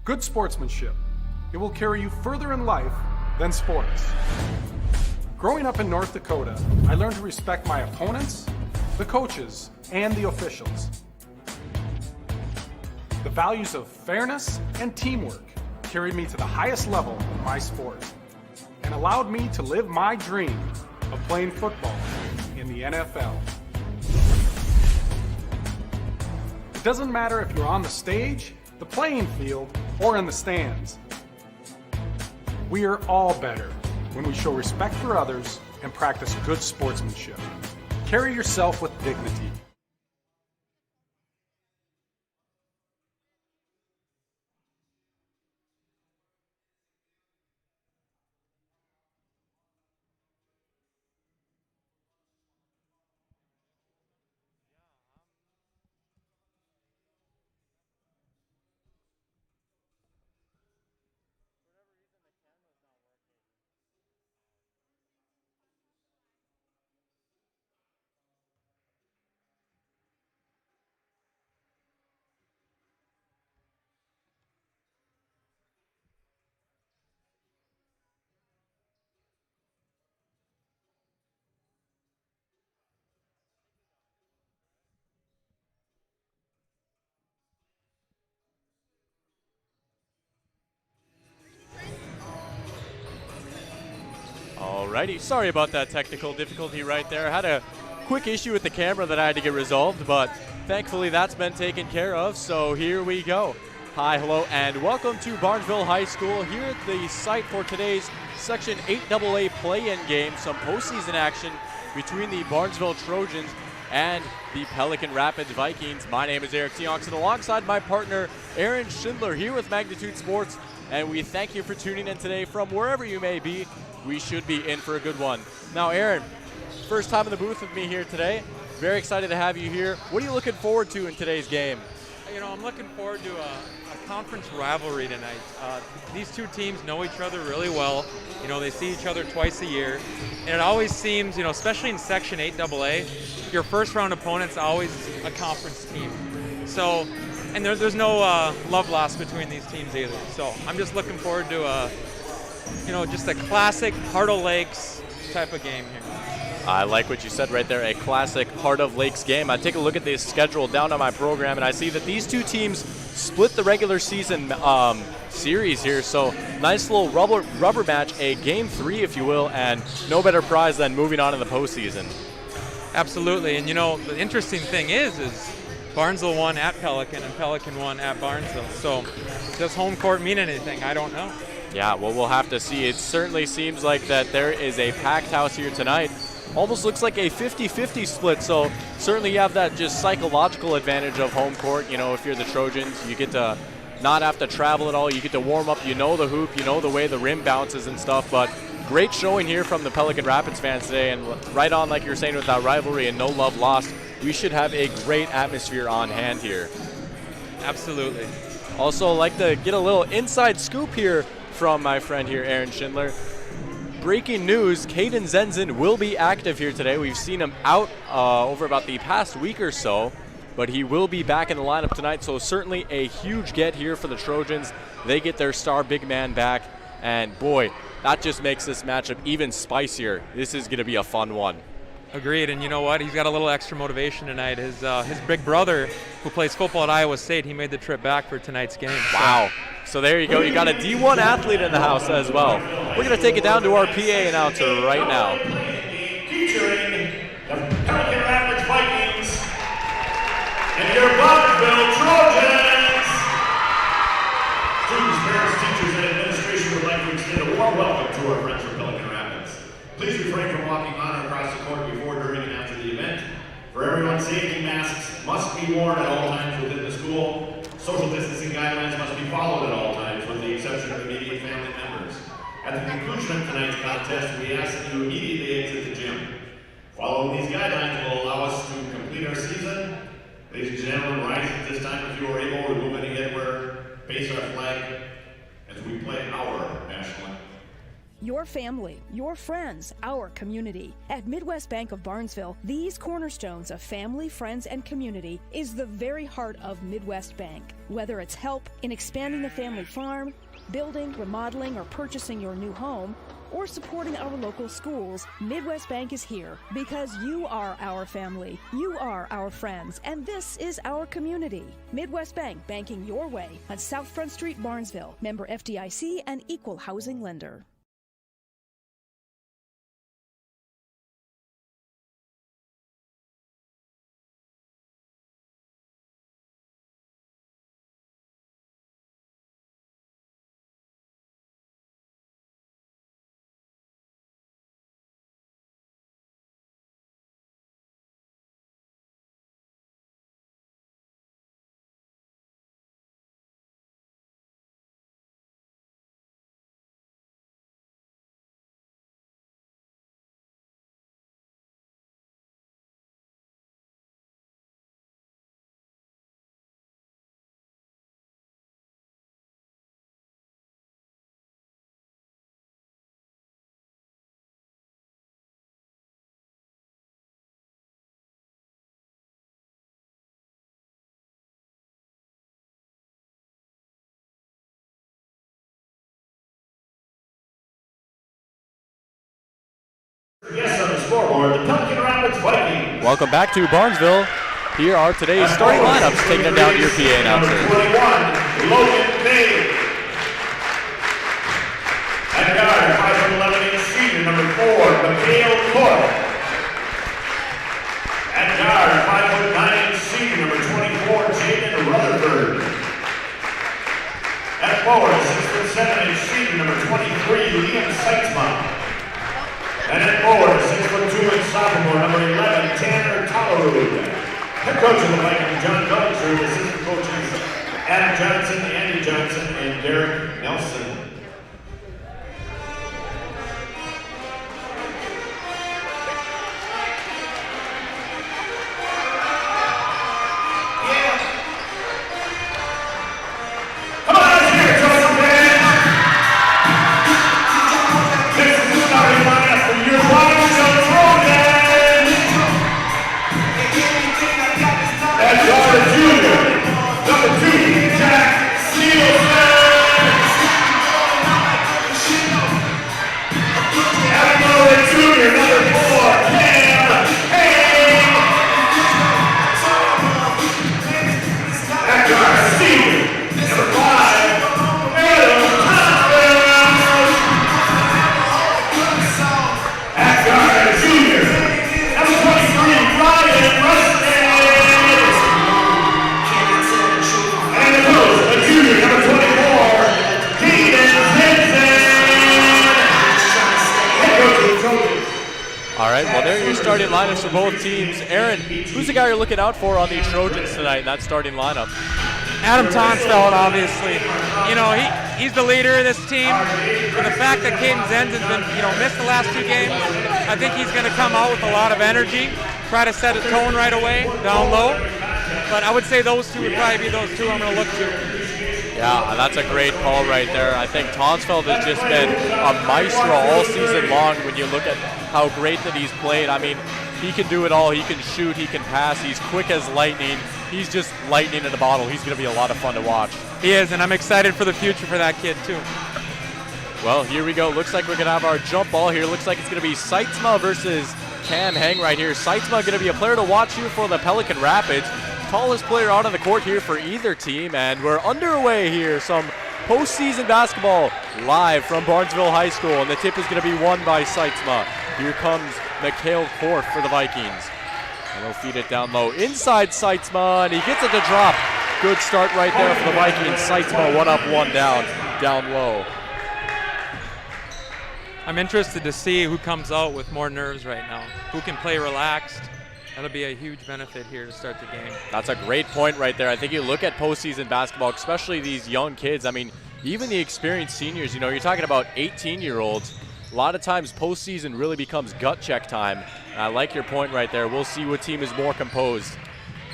Good sportsmanship. It will carry you further in life than sports. Growing up in North Dakota, I learned to respect my opponents, the coaches, and the officials. The values of fairness and teamwork carried me to the highest level of my sport and allowed me to live my dream of playing football in the NFL. It doesn't matter if you're on the stage, the playing field, or in the stands. We are all better when we show respect for others and practice good sportsmanship. Carry yourself with dignity. Alrighty, sorry about that technical difficulty right there. I had a quick issue with the camera that I had to get resolved, but thankfully that's been taken care of, so here we go. Hi, hello, and welcome to Barnesville High School. Here at the site for today's Section 8AA play-in game, some postseason action between the Barnesville Trojans and the Pelican Rapids Vikings. My name is Eric Tionkson, alongside my partner Aaron Schindler here with Magnitude Sports, and we thank you for tuning in today from wherever you may be. We should be in for a good one. Now, Aaron, first time in the booth with me here today. Very excited to have you here. What are you looking forward to in today's game? You know, I'm looking forward to a conference rivalry tonight. These two teams know each other really well. You know, they see each other twice a year. And it always seems, you know, especially in Section 8AA, your first round opponent's always a conference team. So, and there's no love lost between these teams either. So I'm just looking forward to you know, just a classic Heart of Lakes type of game here. I like what you said right there, a classic Heart of Lakes game. I take a look at the schedule down on my program, and I see that these two teams split the regular season series here. So nice little rubber match, a game 3, if you will, and no better prize than moving on in the postseason. Absolutely, and you know, the interesting thing is Barnesville won at Pelican and Pelican won at Barnesville. So does home court mean anything? I don't know. Yeah, well, we'll have to see. It certainly seems like that there is a packed house here tonight. Almost looks like a 50-50 split, so certainly you have that just psychological advantage of home court. You know, if you're the Trojans, you get to not have to travel at all. You get to warm up. You know the hoop. You know the way the rim bounces and stuff. But great showing here from the Pelican Rapids fans today. And right on, like you're saying, with that rivalry and no love lost, we should have a great atmosphere on hand here. Absolutely. Also, like to get a little inside scoop here from my friend here, Aaron Schindler. Breaking news, Caden Zenzen will be active here today. We've seen him out over about the past week or so, but he will be back in the lineup tonight, so certainly a huge get here for the Trojans. They get their star big man back, and boy, that just makes this matchup even spicier. This is going to be a fun one. Agreed, and you know what? He's got a little extra motivation tonight. His big brother, who plays football at Iowa State, he made the trip back for tonight's game. Wow. So there you go. You got a D1 athlete in the house as well. We're going to take it down to our PA announcer right now. Featuring the Pelican Rapids Vikings and your Barnesville Trojans. Students, parents, teachers, and administration would like to extend a warm welcome to our friends from Pelican Rapids. Please refrain from walking on or across the court before, during, and after the event. For everyone, safety masks must be worn at all times within the school. Social distancing guidelines must be followed at all times, with the exception of immediate family members. At the conclusion of tonight's contest, we ask that you immediately exit the gym. Following these guidelines will allow us to complete our season. Ladies and gentlemen, rise at this time if you are able. Remove any headwear, face our flag as we play our national anthem. your family, your friends, our community. At Midwest Bank of Barnesville, these cornerstones of family, friends, and community is the very heart of Midwest Bank. Whether it's help in expanding the family farm, building, remodeling, or purchasing your new home, or supporting our local schools, Midwest Bank is here because you are our family, you are our friends, and this is our community. Midwest Bank, banking your way on South Front Street, Barnesville. Member FDIC and equal housing lender. Yes, on the scoreboard, the Pelican Rapids Vikings. Welcome back to Barnesville. Here are today's starting lineups, taking them down to your PA announcer. Number 21, Logan May. At guard, 5'11" senior, number 4, Mikhail Court. At guard, 5'9" senior, number 24, Jaden Rutherford. At forward, 6'7" senior, number 23, Liam Seitzman. And at forward, 6'2" sophomore, number 11, Tanner Collarud. Head coach of the Vikings, John Belcher. Assistant coaches, Adam Johnson, Andy Johnson, and Derek Nelson. Starting lineups for both teams. Aaron, who's the guy you're looking out for on the Trojans tonight in that starting lineup? Adam Tonsfeld, obviously. You know, he's the leader of this team. And the fact that Caden Zenzin's been, missed the last 2 games, I think he's going to come out with a lot of energy, try to set a tone right away, down low. But I would say those two would probably be those two I'm going to look to. Yeah, that's a great call right there. I think Tonsfeld has just been a maestro all season long when you look at how great that he's played. I mean, he can do it all. He can shoot, he can pass, he's quick as lightning. He's just lightning in a bottle. He's going to be a lot of fun to watch. He is, and I'm excited for the future for that kid too. Well, here we go. Looks like we're going to have our jump ball here. Looks like it's going to be Seitzma versus Cam Heng right here. Seitzma going to be a player to watch here for the Pelican Rapids. Tallest player out on the court here for either team, and we're underway here. Some postseason basketball live from Barnesville High School, and the tip is going to be won by Seitzma. Here comes Mikhail Korf for the Vikings. And they'll feed it down low. Inside Seitzma, and he gets it to drop. Good start right there for the Vikings. Seitzma 1 up, 1 down low. I'm interested to see who comes out with more nerves right now, who can play relaxed. That'll be a huge benefit here to start the game. That's a great point right there. I think you look at postseason basketball, especially these young kids. I mean, even the experienced seniors, you're talking about 18-year-olds. A lot of times postseason really becomes gut check time. And I like your point right there. We'll see what team is more composed.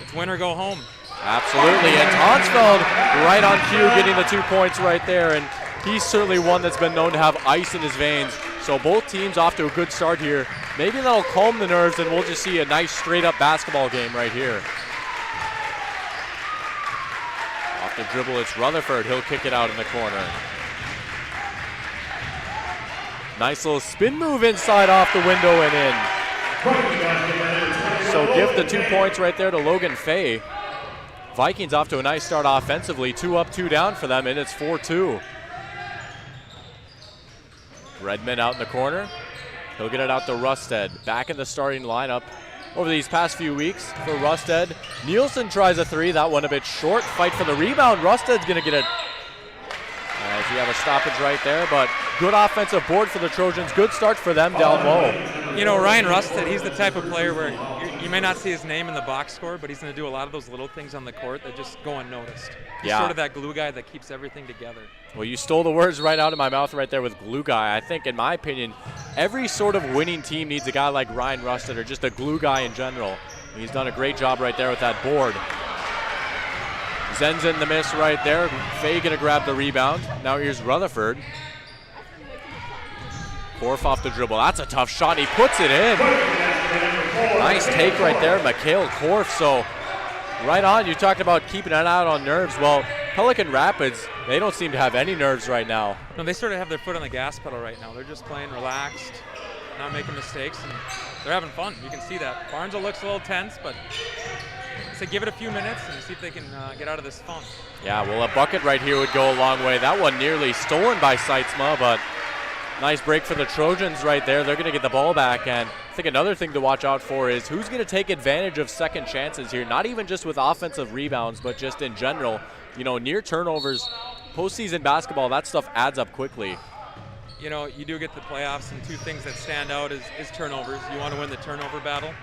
It's win or go home. Absolutely. And Tonsfeld right on cue getting the 2 points right there. And he's certainly one that's been known to have ice in his veins. So both teams off to a good start here. Maybe that'll calm the nerves and we'll just see a nice straight-up basketball game right here. Off the dribble, it's Rutherford. He'll kick it out in the corner. Nice little spin move inside off the window and in. So give the 2 points right there to Logan Fay. Vikings off to a nice start offensively. 2 up, 2 down for them, and it's 4-2. Redmond out in the corner. He'll get it out to Rusted. Back in the starting lineup over these past few weeks for Rusted. Nielsen tries a 3. That one a bit short. Fight for the rebound. Rusted's going to get it. As we have a stoppage right there, but good offensive board for the Trojans. Good start for them down low. You know, Ryan Rusted, he's the type of player where you may not see his name in the box score, but he's going to do a lot of those little things on the court that just go unnoticed. He's sort of that glue guy that keeps everything together. Well, you stole the words right out of my mouth right there with glue guy. I think, in my opinion, every sort of winning team needs a guy like Ryan Rusted or just a glue guy in general. He's done a great job right there with that board. Zenzen the miss right there. Fay gonna grab the rebound. Now here's Rutherford. Korf off the dribble. That's a tough shot. He puts it in. Nice take right there, Mikhail Korf. So right on, you talked about keeping an eye on nerves. Well, Pelican Rapids, they don't seem to have any nerves right now. No, they sort of have their foot on the gas pedal right now. They're just playing relaxed, not making mistakes, and they're having fun. You can see that. Barnesville looks a little tense, but so give it a few minutes and see if they can get out of this funk. Yeah, well, a bucket right here would go a long way. That one nearly stolen by Seitzma, but nice break for the Trojans right there. They're going to get the ball back, and I think another thing to watch out for is who's going to take advantage of second chances here, not even just with offensive rebounds, but just in general. You know, near turnovers, postseason basketball, that stuff adds up quickly. You know, you do get the playoffs, and 2 things that stand out is turnovers. You want to win the turnover battle.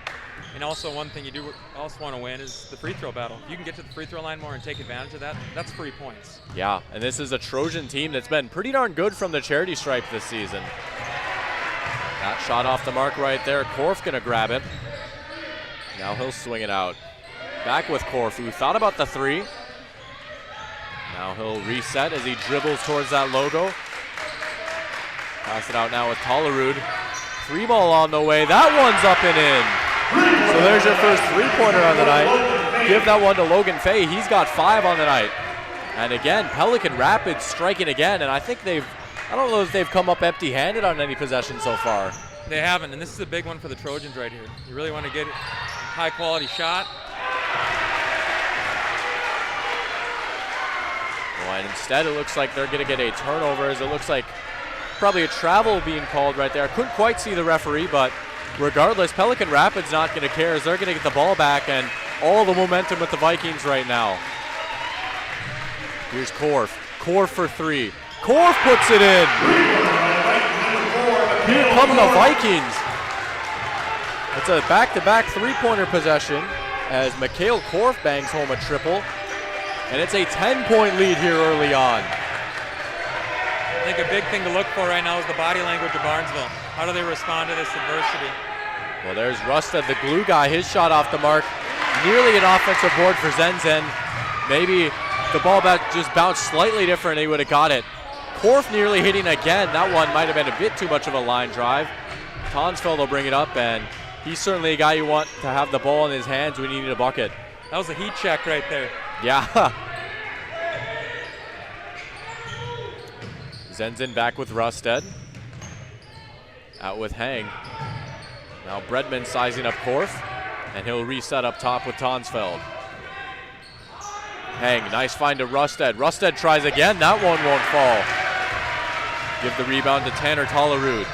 And also one thing you do also want to win is the free throw battle. If you can get to the free throw line more and take advantage of that, that's free points. Yeah, and this is a Trojan team that's been pretty darn good from the charity stripe this season. That shot off the mark right there. Korf gonna grab it. Now he'll swing it out. Back with Korf, who thought about the 3. Now he'll reset as he dribbles towards that logo. Pass it out now with Collarud. 3 ball on the way. That one's up and in. So there's your first 3-pointer on the night. Give that one to Logan Fay. He's got 5 on the night. And again, Pelican Rapids striking again. And I think I don't know if they've come up empty-handed on any possession so far. They haven't, and this is a big one for the Trojans right here. You really want to get a high-quality shot. Well, and instead it looks like they're going to get a turnover, as it looks like probably a travel being called right there. I couldn't quite see the referee, but regardless, Pelican Rapids not going to care, as they're going to get the ball back, and all the momentum with the Vikings right now. Here's Korf. Korf for 3. Korf puts it in. Here come the Vikings. It's a back-to-back 3-pointer possession as Mikhail Korf bangs home a triple. And it's a 10-point lead here early on. I think a big thing to look for right now is the body language of Barnesville. How do they respond to this adversity? Well, there's Rusted, the glue guy. His shot off the mark. Nearly an offensive board for Zenzen. Maybe the ball back just bounced slightly different, he would have got it. Korf nearly hitting again. That one might have been a bit too much of a line drive. Tonsfeld will bring it up, and he's certainly a guy you want to have the ball in his hands when you need a bucket. That was a heat check right there. Yeah. Zenzen back with Rusted. Out with Hang. Now Bredman sizing up Korf, and he'll reset up top with Tonsfeld. Hang, nice find to Rusted. Rusted tries again. That one won't fall. Give the rebound to Tanner Tollerud.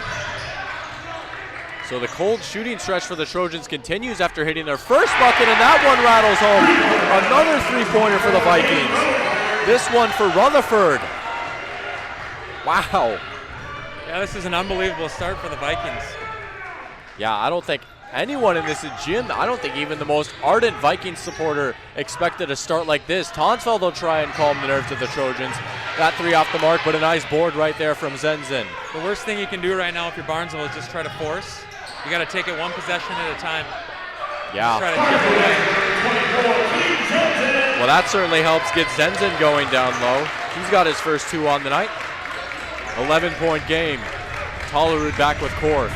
So the cold shooting stretch for the Trojans continues after hitting their first bucket, and that one rattles home. Another 3-pointer for the Vikings. This one for Rutherford. Wow. Yeah, this is an unbelievable start for the Vikings. Yeah, I don't think anyone in this gym, I don't think even the most ardent Vikings supporter expected a start like this. Tonsfeld will try and calm the nerves of the Trojans. That 3 off the mark, but a nice board right there from Zenzen. The worst thing you can do right now if you're Barnesville is just try to force. You got to take it one possession at a time. Yeah. Try to chip away. Well, that certainly helps get Zenzen going down low. He's got his first 2 on the night. 11-point game. Tollerud back with Korf.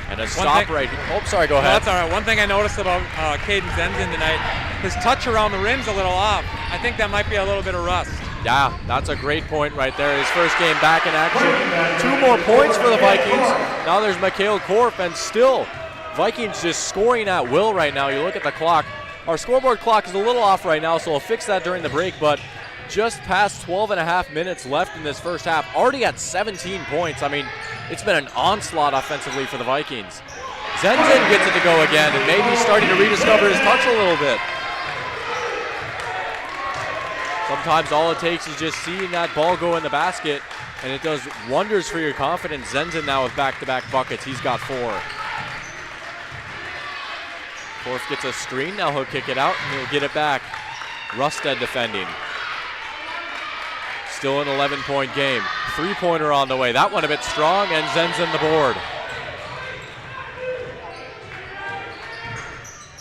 And a stop right here. Oh, sorry, go ahead. No, that's all right. One thing I noticed about Caden Zenzen tonight, his touch around the rim's a little off. I think that might be a little bit of rust. Yeah, that's a great point right there. His first game back in action. 2 more points for the Vikings. Now there's Mikhail Korf, and still Vikings just scoring at will right now. You look at the clock. Our scoreboard clock is a little off right now, so we'll fix that during the break, but just past 12 and a half minutes left in this first half. Already at 17 points. I mean, it's been an onslaught offensively for the Vikings. Zenzen gets it to go again, and maybe starting to rediscover his touch a little bit. Sometimes all it takes is just seeing that ball go in the basket, and it does wonders for your confidence. Zenzen now with back-to-back buckets. He's got 4. Korf gets a screen. Now he'll kick it out, and he'll get it back. Rusted defending. Still an 11-point game. 3-pointer on the way. That one a bit strong, and Zenzen the board.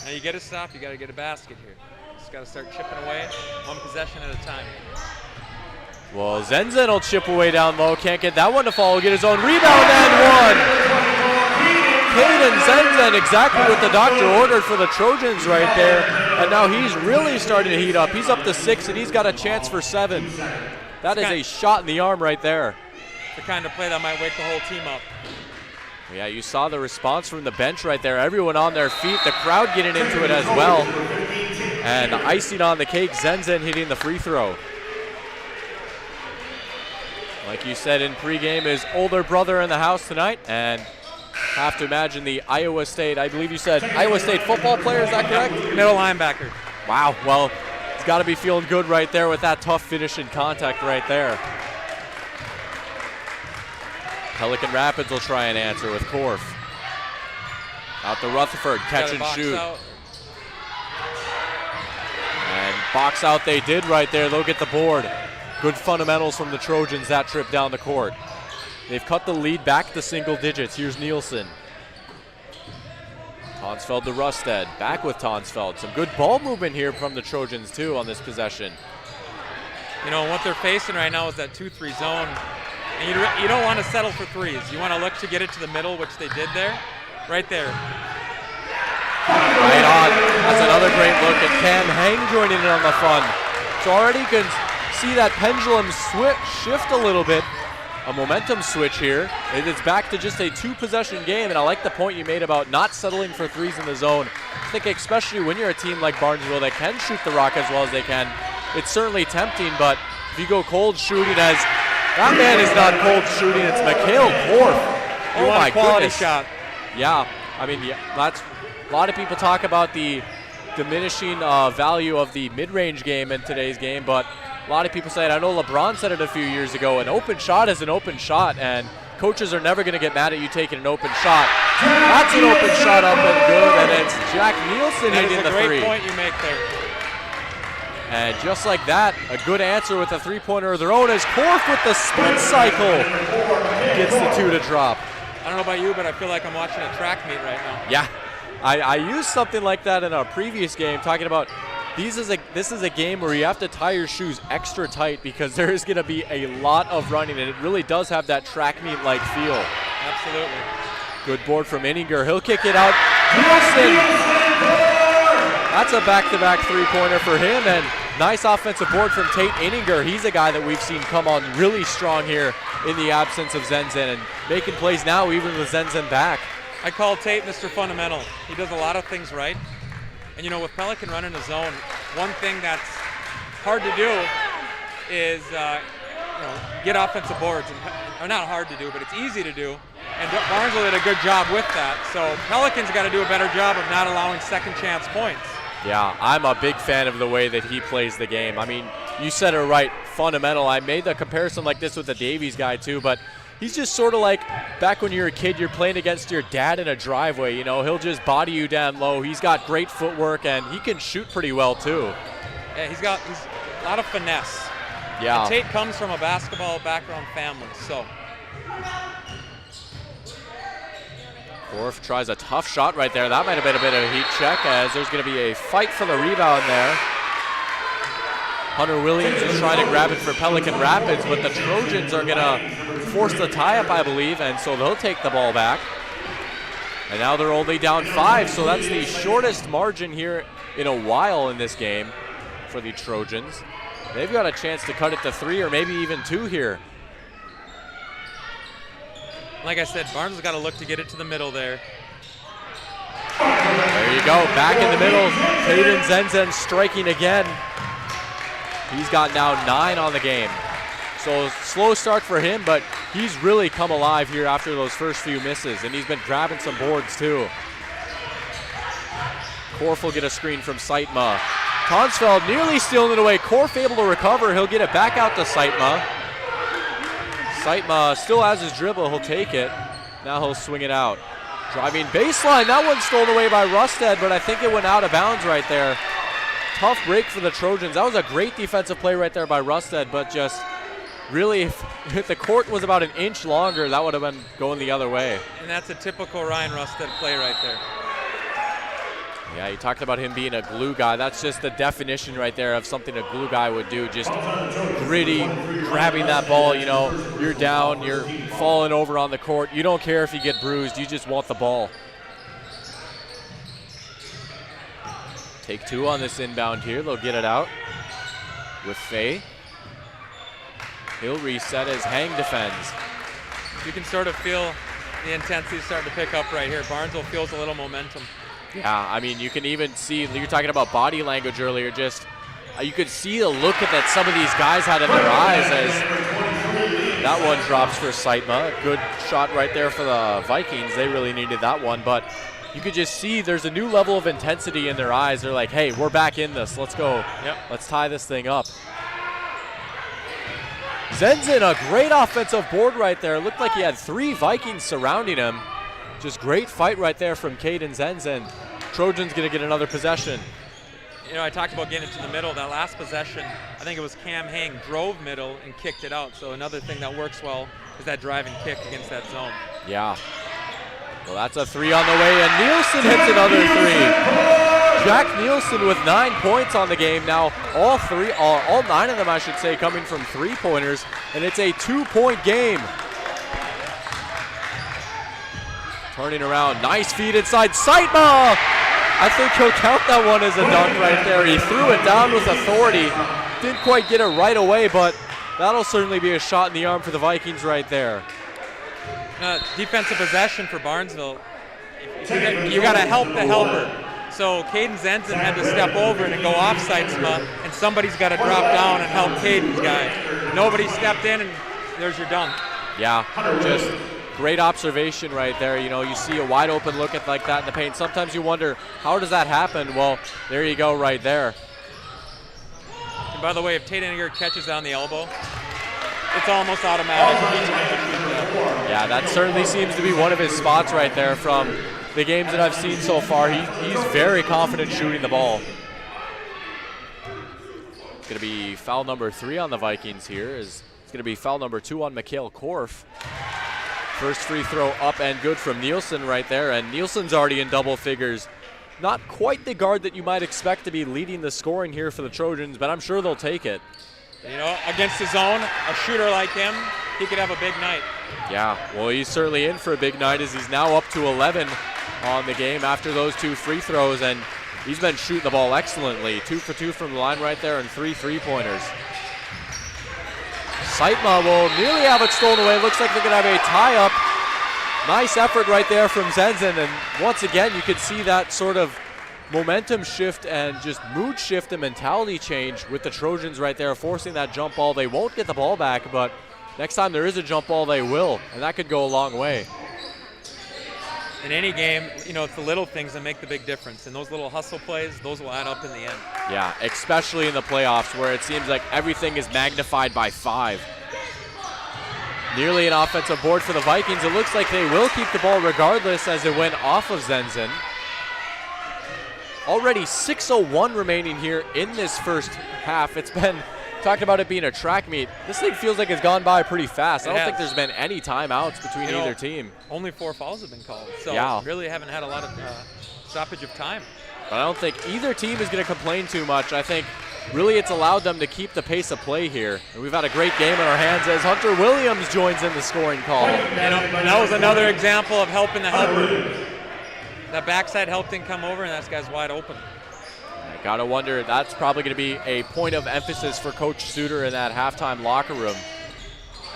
Now you get a stop, you got to get a basket here. Just got to start chipping away, one possession at a time. Well, Zenzen will chip away down low. Can't get that one to fall. Get his own rebound and 1. Caden Zenzen exactly what the doctor ordered for the Trojans right there. And now he's really starting to heat up. He's up to 6, and he's got a chance for 7. That is a shot in the arm right there. The kind of play that might wake the whole team up. Yeah, you saw the response from the bench right there. Everyone on their feet. The crowd getting into it as well. And icing on the cake, Zenzen hitting the free throw. Like you said in pregame, his older brother in the house tonight, and have to imagine the Iowa State, I believe you said Iowa State football player, is that correct? Middle linebacker. Wow, well, he's got to be feeling good right there with that tough finish in contact right there. Pelican Rapids will try and answer with Korf. Out to Rutherford, catch and shoot. Out. And box out they did right there. They'll get the board. Good fundamentals from the Trojans that trip down the court. They've cut the lead back to single digits. Here's Nielsen. Tonsfeld to Rusted. Back with Tonsfeld. Some good ball movement here from the Trojans too on this possession. You know, what they're facing right now is that 2-3 zone. And you don't want to settle for threes. You want to look to get it to the middle, which they did there. Right there. Right on. That's another great look at Cam Hang joining in on the fun. So already you can see that pendulum shift a little bit. A momentum switch here. It's back to just a 2-possession game, and I like the point you made about not settling for threes in the zone. I think especially when you're a team like Barnesville that can shoot the rock as well as they can, it's certainly tempting, but if you go cold shooting, as that man is not cold shooting, it's Mikhail Korf. Oh my quality goodness. shot. Yeah, I mean, yeah, that's a lot of people talk about the diminishing value of the mid-range game in today's game, but a lot of people say it. I know LeBron said it a few years ago, an open shot is an open shot, and coaches are never going to get mad at you taking an open shot. That's an open shot up and good, and it's Jack Nielsen hitting the three. That's a great point you make there. And just like that, a good answer with a 3-pointer of their own as Korf with the spin cycle gets the 2 to drop. I don't know about you, but I feel like I'm watching a track meet right now. Yeah, I used something like that in a previous game, talking about this is a game where you have to tie your shoes extra tight because there is going to be a lot of running, and it really does have that track meet-like feel. Absolutely. Good board from Inninger. He'll kick it out. Nielsen! That's a back-to-back 3-pointer for him, and nice offensive board from Tate Inninger. He's a guy that we've seen come on really strong here in the absence of Zenzen, and making plays now even with Zenzen back. I call Tate Mr. Fundamental. He does a lot of things right. And you know, with Pelican running the zone, one thing that's hard to do is get offensive boards. Or not hard to do, but it's easy to do. And Barnesville did a good job with that. So Pelican's got to do a better job of not allowing second chance points. Yeah, I'm a big fan of the way that he plays the game. I mean, you said it right, fundamental. I made the comparison like this with the Davies guy too, but he's just sort of like back when you're a kid, you're playing against your dad in a driveway. You know, he'll just body you down low. He's got great footwork, and he can shoot pretty well too. Yeah, he's a lot of finesse. Yeah. And Tate comes from a basketball background family, so. Korf tries a tough shot right there. That might have been a bit of a heat check, as there's going to be a fight for the rebound there. Hunter Williams is trying to grab it for Pelican Rapids, but the Trojans are going to force the tie-up, I believe, and so they'll take the ball back. And now they're only down 5, so that's the shortest margin here in a while in this game for the Trojans. They've got a chance to cut it to 3 or maybe even 2 here. Like I said, Barnes got to look to get it to the middle there. There you go, back in the middle. Caden Zenzen striking again. He's got now 9 on the game. So slow start for him, but he's really come alive here after those first few misses, and he's been grabbing some boards too. Korf will get a screen from Seitma. Tonsfeld nearly stealing it away. Korf able to recover. He'll get it back out to Seitma. Seitma still has his dribble. He'll take it. Now he'll swing it out. Driving baseline. That one's stolen away by Rusted, but I think it went out of bounds right there. Tough break for the Trojans. That was a great defensive play right there by Rusted, but just really, if the court was about an inch longer, that would have been going the other way. And that's a typical Ryan Rusted play right there. Yeah, you talked about him being a glue guy. That's just the definition right there of something a glue guy would do. Just gritty, grabbing that ball, you know, you're down, you're falling over on the court. You don't care if you get bruised, you just want the ball. Take 2 on this inbound here. They'll get it out with Faye. He'll reset as Hang defends. You can sort of feel the intensity starting to pick up right here. Barnesville feels a little momentum. Yeah, I mean, you can even see, you were talking about body language earlier, just you could see the look that some of these guys had in their eyes as that one drops for Seitma. Good shot right there for the Vikings. They really needed that one, but you could just see there's a new level of intensity in their eyes. They're like, hey, we're back in this. Let's go. Yep. Let's tie this thing up. Zenzen, a great offensive board right there. It looked like he had 3 Vikings surrounding him. Just great fight right there from Caden Zenzen. Trojans going to get another possession. You know, I talked about getting it to the middle. That last possession, I think it was Cam Hang drove middle and kicked it out. So another thing that works well is that driving kick against that zone. Yeah. Well, that's a 3 on the way, and Nielsen hits another 3. Jack Nielsen with 9 points on the game now. All 9 of them, I should say, coming from 3-pointers, and it's a 2-point game. Turning around, nice feed inside, Seitma! I think he'll count that one as a dunk right there. He threw it down with authority. Didn't quite get it right away, but that'll certainly be a shot in the arm for the Vikings right there. Defensive possession for Barnesville. You got to help the helper. So Caden Zenzen had to step over and go off Seitma, and somebody's got to drop down and help Caden's guy. Nobody stepped in, and there's your dunk. Yeah, just great observation right there. You know, you see a wide open look at like that in the paint. Sometimes you wonder, how does that happen? Well, there you go right there. And by the way, if Tate Henniger catches on the elbow, it's almost automatic. Yeah, that certainly seems to be one of his spots right there from the games that I've seen so far. He's very confident shooting the ball. It's going to be foul number 3 on the Vikings here. It's going to be foul number 2 on Mikhail Korf. First free throw up and good from Nielsen right there, and Nielsen's already in double figures. Not quite the guard that you might expect to be leading the scoring here for the Trojans, but I'm sure they'll take it. You know, against his zone, a shooter like him, he could have a big night. Yeah, well, he's certainly in for a big night as he's now up to 11 on the game after those 2 free throws, and he's been shooting the ball excellently. 2 for 2 from the line right there and 3 3-pointers. Seitma will nearly have it stolen away. Looks like they're going to have a tie-up. Nice effort right there from Zenzen, and once again, you could see that sort of momentum shift and just mood shift and mentality change with the Trojans right there, forcing that jump ball. They won't get the ball back, but next time there is a jump ball, they will, and that could go a long way. In any game, you know, it's the little things that make the big difference, and those little hustle plays, those will add up in the end. Yeah, especially in the playoffs where it seems like everything is magnified by 5. Nearly an offensive board for the Vikings. It looks like they will keep the ball regardless as it went off of Zenzen. Already 6:01 remaining here in this first half. It's been, talking about it being a track meet, this thing feels like it's gone by pretty fast. I don't think there's been any timeouts between either team. Only 4 fouls have been called, so yeah, really haven't had a lot of stoppage of time. But I don't think either team is going to complain too much. I think really it's allowed them to keep the pace of play here. And we've had a great game in our hands as Hunter Williams joins in the scoring column. That was another example of helping the helper. That backside help didn't come over, and that guy's wide open. I gotta wonder, that's probably gonna be a point of emphasis for Coach Suter in that halftime locker room.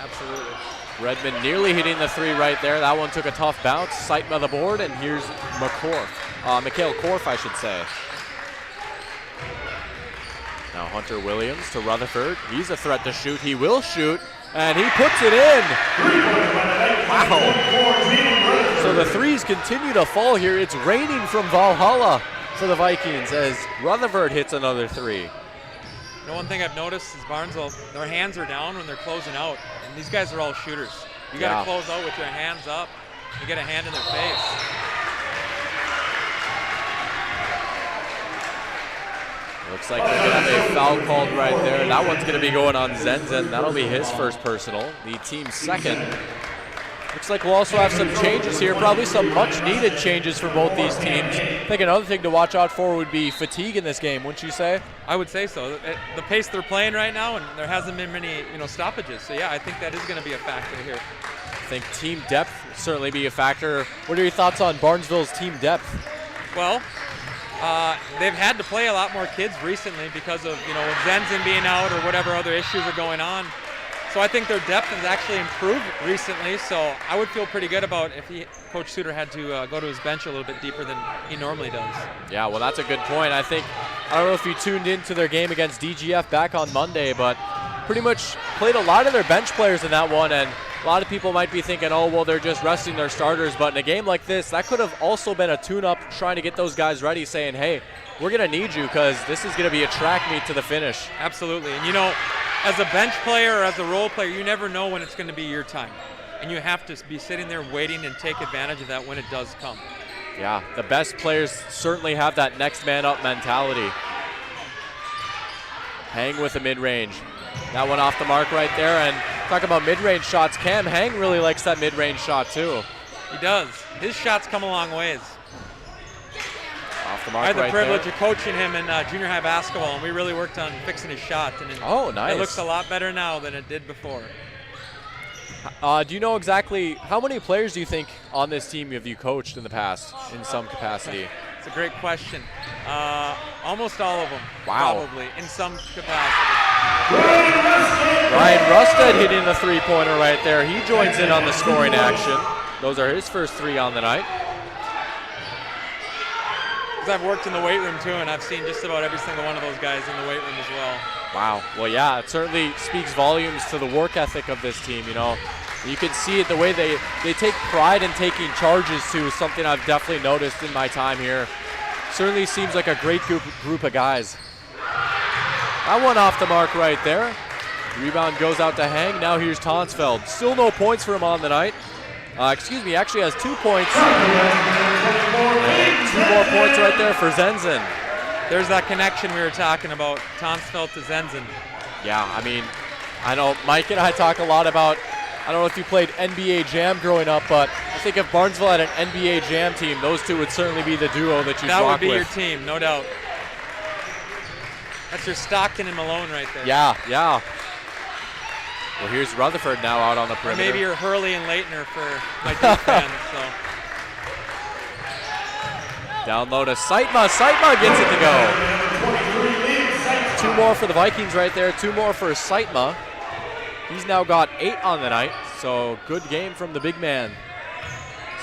Absolutely. Redmond nearly hitting the three right there. That one took a tough bounce. Sightma the board, and here's Mikhail Korf, I should say. Now Hunter Williams to Rutherford. He's a threat to shoot. He will shoot, and he puts it in. Wow. So the threes continue to fall here. It's raining from Valhalla for the Vikings as Rutherford hits another three. One thing I've noticed is Barnesville, their hands are down when they're closing out. And these guys are all shooters. You got to close out with your hands up. You get a hand in their face. Looks like they're going to have a foul called right there. That one's going to be going on Zenzen. That'll be his first personal, the team's second. Looks like we'll also have some changes here, probably some much-needed changes for both these teams. I think another thing to watch out for would be fatigue in this game, wouldn't you say? I would say so. The pace they're playing right now, and there hasn't been many stoppages. So, yeah, I think that is going to be a factor here. I think team depth will certainly be a factor. What are your thoughts on Barnesville's team depth? Well, they've had to play a lot more kids recently because of, with Zenzen being out or whatever other issues are going on. So I think their depth has actually improved recently, so I would feel pretty good about if Coach Suter had to go to his bench a little bit deeper than he normally does. Yeah, well, that's a good point. I don't know if you tuned into their game against DGF back on Monday, but pretty much played a lot of their bench players in that one, and a lot of people might be thinking, oh, well, they're just resting their starters, but in a game like this, that could have also been a tune-up trying to get those guys ready, saying, hey, we're going to need you because this is going to be a track meet to the finish. Absolutely, and as a bench player or as a role player, you never know when it's going to be your time. And you have to be sitting there waiting and take advantage of that when it does come. Yeah, the best players certainly have that next man up mentality. Hang with the mid-range. That one off the mark right there. And talk about mid-range shots, Cam Hang really likes that mid-range shot too. He does. His shots come a long ways. Off the mark I had the right privilege there. of coaching him in junior high basketball, and we really worked on fixing his shot. And nice. It looks a lot better now than it did before. Do you know exactly how many players do you think on this team have you coached in the past in some capacity? It's a great question. Almost all of them, wow. Probably, in some capacity. Ryan Rustad hitting the three-pointer right there. He joins in on the scoring action. Those are his first three on the night. Because I've worked in the weight room too, and I've seen just about every single one of those guys in the weight room as well. Wow. Well, yeah, it certainly speaks volumes to the work ethic of this team, You can see it the way they take pride in taking charges too, something I've definitely noticed in my time here. Certainly seems like a great group of guys. That one off the mark right there. Rebound goes out to Hang. Now here's Tonsfeld. Still no points for him on the night. He actually has 2 points. And 2 more points right there for Zenzen. There's that connection we were talking about, Tonsfeld to Zenzen. Yeah, I know Mike and I talk a lot about, I don't know if you played NBA Jam growing up, but I think if Barnesville had an NBA Jam team, those two would certainly be the duo that you'd rock with. That would be your team, no doubt. That's your Stockton and Malone right there. Yeah. Well, here's Rutherford now out on the perimeter. Or maybe you're Hurley and Leitner for my Duke fans. So. Down low to Sightma. Sightma gets it to go. 2 more for the Vikings right there. 2 more for Sightma. He's now got 8 on the night, so good game from the big man.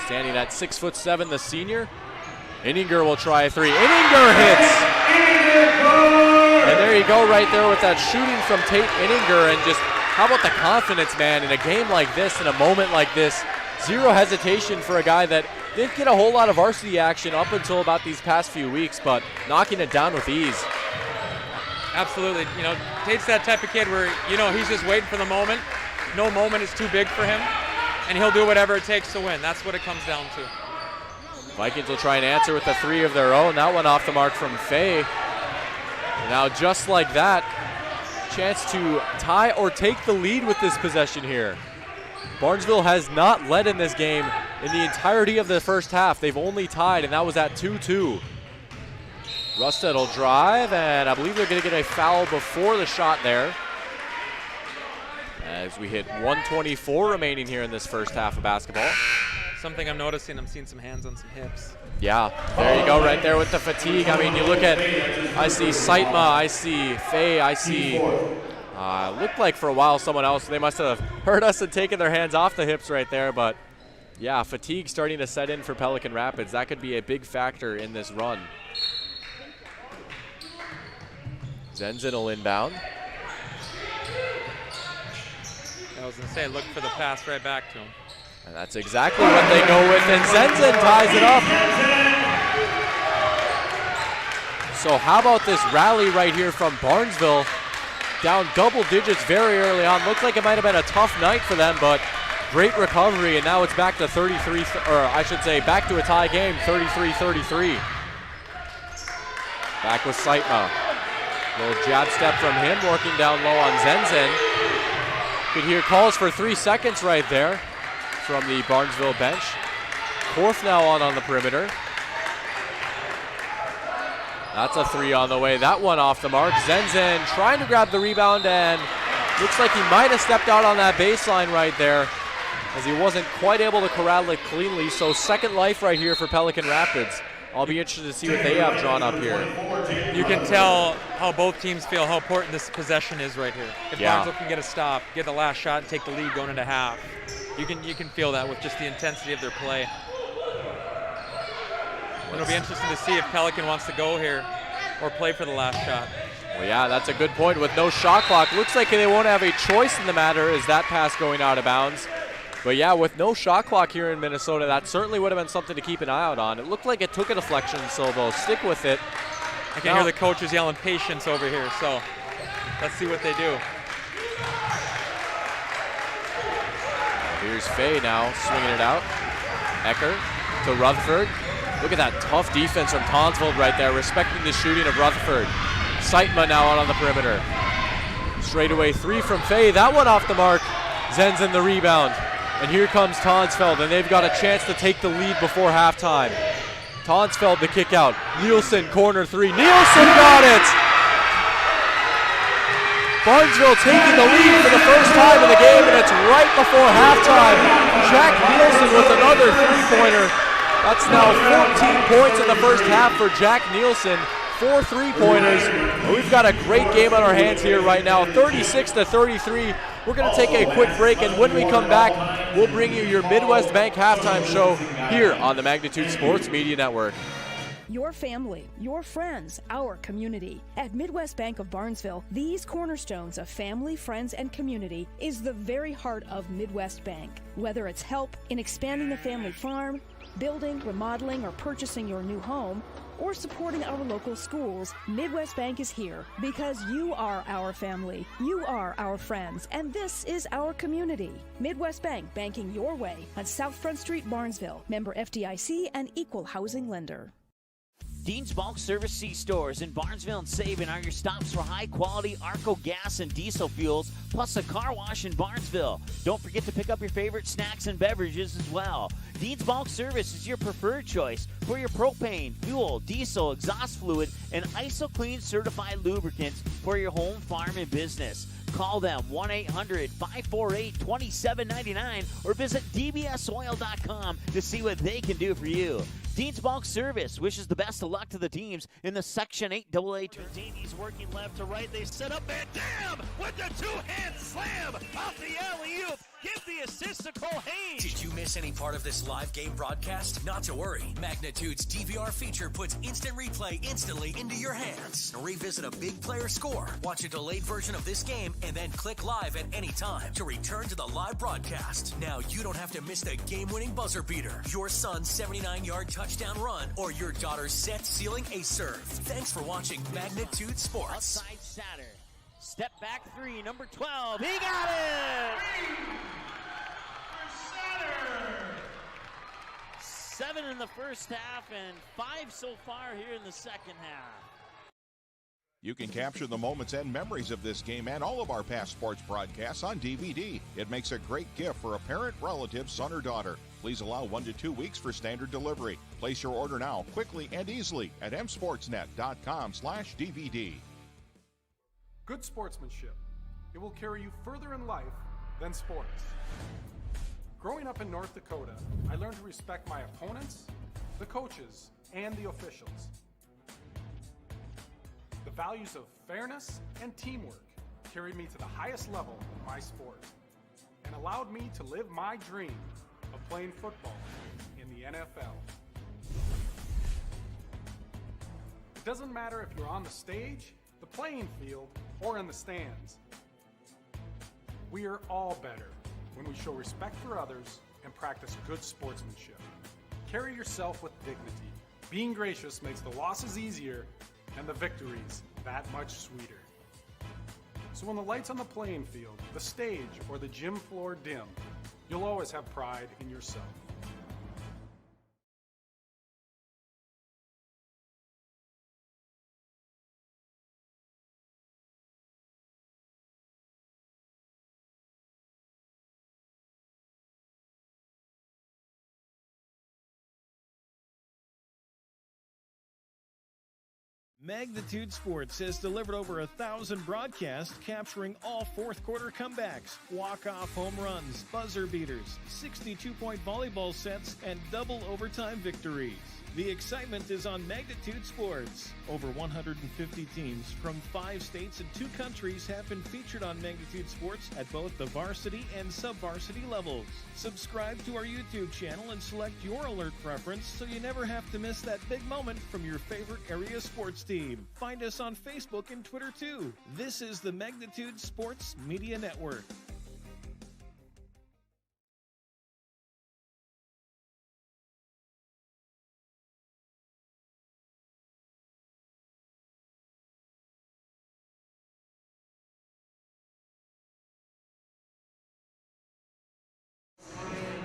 Standing at 6'7", the senior. Inninger will try a 3. Inninger hits! And there you go right there with that shooting from Tate Inninger, and just how about the confidence, man, in a game like this, in a moment like this. Zero hesitation for a guy that didn't get a whole lot of varsity action up until about these past few weeks, but knocking it down with ease. Absolutely. Tate's that type of kid where, he's just waiting for the moment. No moment is too big for him, and he'll do whatever it takes to win. That's what it comes down to. Vikings will try and answer with a 3 of their own. That one off the mark from Fay. Now just like that, chance to tie or take the lead with this possession here. Barnesville has not led in this game in the entirety of the first half. They've only tied, and that was at 2-2. Rustad will drive, and I believe they're going to get a foul before the shot there. As we hit 1:24 remaining here in this first half of basketball. Something I'm noticing, I'm seeing some hands on some hips. Yeah, there you go right there with the fatigue. I mean, you look at, I see Saitma, I see Faye, I see, looked like for a while someone else. They must have heard us and taken their hands off the hips right there, but yeah, fatigue starting to set in for Pelican Rapids. That could be a big factor in this run. Zenzen will inbound. I was going to say, look for the pass right back to him. And that's exactly what they go with, and Zenzen ties it up. So how about this rally right here from Barnesville? Down double digits very early on. Looked like it might have been a tough night for them, but great recovery, and now it's back to 33, or I should say back to a tie game, 33-33. Back with Saitma. Little jab step from him, working down low on Zenzen. Could hear calls for 3 seconds right there from the Barnesville bench. Korf now on the perimeter. That's a three on the way. That one off the mark. Zenzen trying to grab the rebound, and looks like he might have stepped out on that baseline right there, as he wasn't quite able to corral it cleanly. So second life right here for Pelican Rapids. I'll be interested to see what they have drawn up here. You can tell how both teams feel how important this possession is right here. If Barnesville can get a stop, get the last shot, and take the lead going into half, you can feel that with just the intensity of their play. It'll be interesting to see if Pelican wants to go here or play for the last shot. Well, yeah, that's a good point. With no shot clock, looks like they won't have a choice in the matter. Is that pass going out of bounds? But yeah, with no shot clock here in Minnesota, that certainly would have been something to keep an eye out on. It looked like it took a deflection, so they'll stick with it. I can hear the coaches yelling patience over here, so let's see what they do. Here's Faye now swinging it out. Ecker to Rutherford. Look at that tough defense from Tonsvold right there, respecting the shooting of Rutherford. Saitma now out on the perimeter. Straightaway three from Faye. That one off the mark. Zenzen the rebound. And here comes Tonsfeld, and they've got a chance to take the lead before halftime. Tonsfeld the kick out. Nielsen corner three. Nielsen got it! Barnesville taking the lead for the first time in the game, and it's right before halftime. Jack Nielsen with another three-pointer. That's now 14 points in the first half for Jack Nielsen. 4 3-pointers. We've got a great game on our hands here right now, 36-33. We're going to take a quick break, and when we come back, we'll bring you your Midwest Bank halftime show here on the Magnitude Sports Media Network. Your family, your friends, our community. At Midwest Bank of Barnesville, these cornerstones of family, friends, and community is the very heart of Midwest Bank. Whether it's help in expanding the family farm, building, remodeling, or purchasing your new home, or supporting our local schools, Midwest Bank is here because you are our family, you are our friends, and this is our community. Midwest Bank, banking your way on South Front Street, Barnesville. Member FDIC and equal housing lender. Dean's Bulk Service C-Stores in Barnesville and Sabin are your stops for high-quality Arco gas and diesel fuels, plus a car wash in Barnesville. Don't forget to pick up your favorite snacks and beverages as well. Dean's Bulk Service is your preferred choice for your propane, fuel, diesel, exhaust fluid, and ISO-Clean certified lubricants for your home, farm, and business. Call them 1-800-548-2799 or visit dbsoil.com to see what they can do for you. Dean's Bulk Service wishes the best of luck to the teams in the Section 8 AA. Davies working left to right. They set up Van Dam with the two-hand slam off the alley-oop. Give the assist to Cole Haynes. Did you miss any part of this live game broadcast? Not to worry. Magnitude's DVR feature puts instant replay instantly into your hands. Revisit a big player score, watch a delayed version of this game, and then click live at any time to return to the live broadcast. Now you don't have to miss the game-winning buzzer beater, your son's 79-yard touchdown run, or your daughter's set-sealing ace serve. Thanks for watching Magnitude Sports. Outside Satter. Step back three, number 12. He got it! 7 in the first half and 5 so far here in the second half. You can capture the moments and memories of this game and all of our past sports broadcasts on DVD. It makes a great gift for a parent, relative, son, or daughter. Please allow 1 to 2 weeks for standard delivery. Place your order now, quickly and easily at msportsnet.com/DVD. Good sportsmanship. It will carry you further in life than sports. Growing up in North Dakota, I learned to respect my opponents, the coaches, and the officials. The values of fairness and teamwork carried me to the highest level of my sport and allowed me to live my dream of playing football in the NFL. It doesn't matter if you're on the stage, the playing field, or in the stands. We are all better when we show respect for others and practice good sportsmanship. Carry yourself with dignity. Being gracious makes the losses easier and the victories that much sweeter. So when the lights on the playing field, the stage, or the gym floor dim, you'll always have pride in yourself. Magnitude Sports has delivered over 1,000 broadcasts capturing all fourth quarter comebacks, walk-off home runs, buzzer beaters, 62-point volleyball sets, and double overtime victories. The excitement is on Magnitude Sports. Over 150 teams from 5 states and 2 countries have been featured on Magnitude Sports at both the varsity and sub-varsity levels. Subscribe to our YouTube channel and select your alert preference so you never have to miss that big moment from your favorite area sports team. Find us on Facebook and Twitter too. This is the Magnitude Sports Media Network.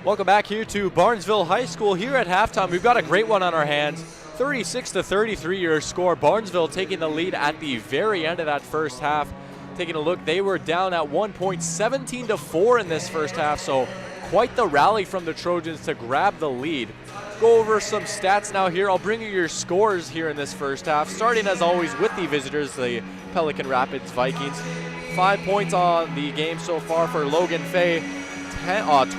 Welcome back here to Barnesville High School. Here at halftime, we've got a great one on our hands. 36-33 your score. Barnesville taking the lead at the very end of that first half. Taking a look, they were down at 1 point, 17-4 in this first half, so quite the rally from the Trojans to grab the lead. Go over some stats now here. I'll bring you your scores here in this first half, starting as always with the visitors, the Pelican Rapids Vikings. 5 points on the game so far for Logan Fay. 12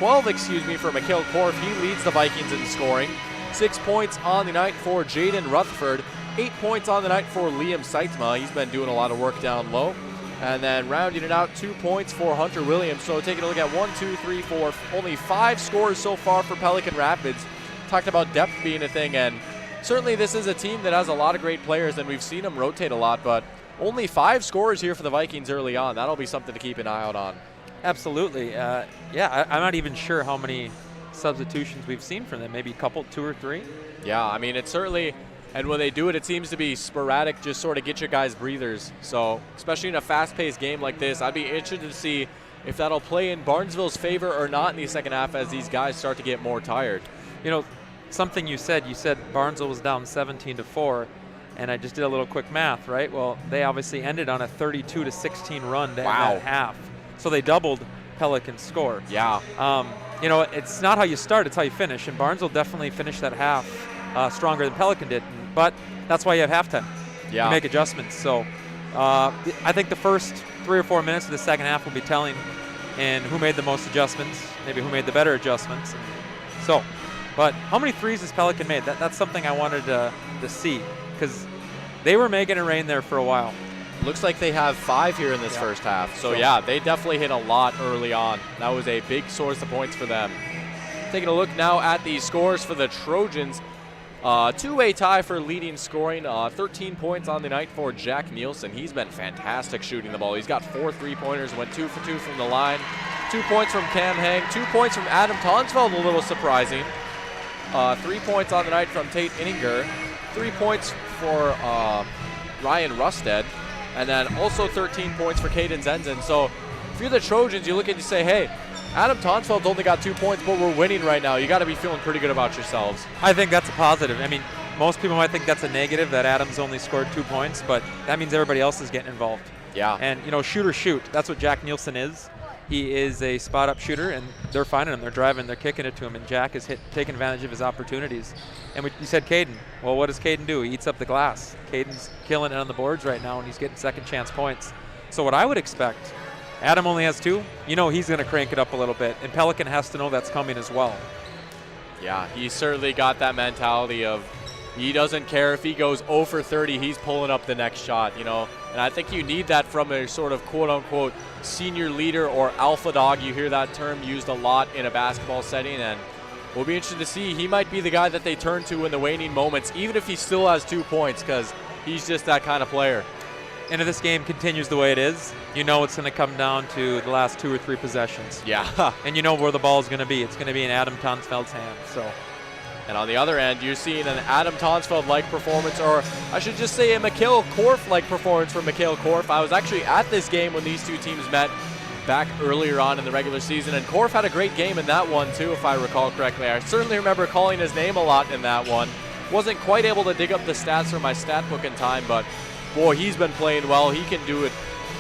for Mikhail Korf. He leads the Vikings in scoring. 6 points on the night for Jaden Rutherford. 8 points on the night for Liam Seitzma. He's been doing a lot of work down low. And then rounding it out, 2 points for Hunter Williams. So taking a look at 1, 2, 3, 4, only 5 scores so far for Pelican Rapids. Talked about depth being a thing, and certainly this is a team that has a lot of great players, and we've seen them rotate a lot, but only 5 scores here for the Vikings early on. That'll be something to keep an eye out on. Absolutely. I'm not even sure how many substitutions we've seen from them. Maybe a couple, 2 or 3. Yeah, I mean, it's certainly, and when they do it, it seems to be sporadic, just sort of get your guys breathers. So, especially in a fast-paced game like this, I'd be interested to see if that'll play in Barnesville's favor or not in the second half as these guys start to get more tired. You know, something you said Barnesville was down 17-4, and I just did a little quick math, right? Well, they obviously ended on a 32-16 run to end that half. So they doubled Pelican's score. Yeah. It's not how you start, it's how you finish. And Barnesville definitely finished that half stronger than Pelican did. But that's why you have halftime. Yeah. You make adjustments. So I think the first 3 or 4 minutes of the second half will be telling in who made the most adjustments, maybe who made the better adjustments. But how many threes has Pelican made? That's something I wanted to see, because they were making it rain there for a while. Looks like they have 5 here in this first half. So yeah, they definitely hit a lot early on. That was a big source of points for them. Taking a look now at the scores for the Trojans. 2-way tie for leading scoring. 13 points on the night for Jack Nielsen. He's been fantastic shooting the ball. He's got 4 3-pointers, went 2 for 2 from the line. 2 points from Cam Hang, 2 points from Adam Tonsfeld, a little surprising. 3 points on the night from Tate Inninger. 3 points for Ryan Rusted. And then also 13 points for Caden Zenzen. So if you're the Trojans, you look and you say, hey, Adam Tonsfeld's only got 2 points, but we're winning right now. You got to be feeling pretty good about yourselves. I think that's a positive. I mean, most people might think that's a negative, that Adams only scored 2 points, but that means everybody else is getting involved. Yeah. And, shoot or shoot. That's what Jack Nielsen is. He is a spot-up shooter, and they're finding him. They're driving, they're kicking it to him, and Jack is taking advantage of his opportunities. And you said Caden. Well, what does Caden do? He eats up the glass. Caden's killing it on the boards right now, and he's getting second-chance points. So what I would expect, Adam only has 2. You know he's going to crank it up a little bit, and Pelican has to know that's coming as well. Yeah, he's certainly got that mentality of he doesn't care if he goes 0 for 30, he's pulling up the next shot, you know. And I think you need that from a sort of quote-unquote senior leader or alpha dog. You hear that term used a lot in a basketball setting, and we'll be interested to see. He might be the guy that they turn to in the waning moments, even if he still has 2 points, because he's just that kind of player. And if this game continues the way it is, you know it's going to come down to the last 2 or 3 possessions. Yeah. And you know where the ball is going to be. It's going to be in Adam Tonsfeld's hand. So. And on the other end, you're seeing an Adam Tonsfeld-like performance, or I should just say a Mikhail Korf-like performance from Mikhail Korf. I was actually at this game when these two teams met back earlier on in the regular season, and Korf had a great game in that one too, if I recall correctly. I certainly remember calling his name a lot in that one. Wasn't quite able to dig up the stats from my stat book in time, but boy, he's been playing well. He can do it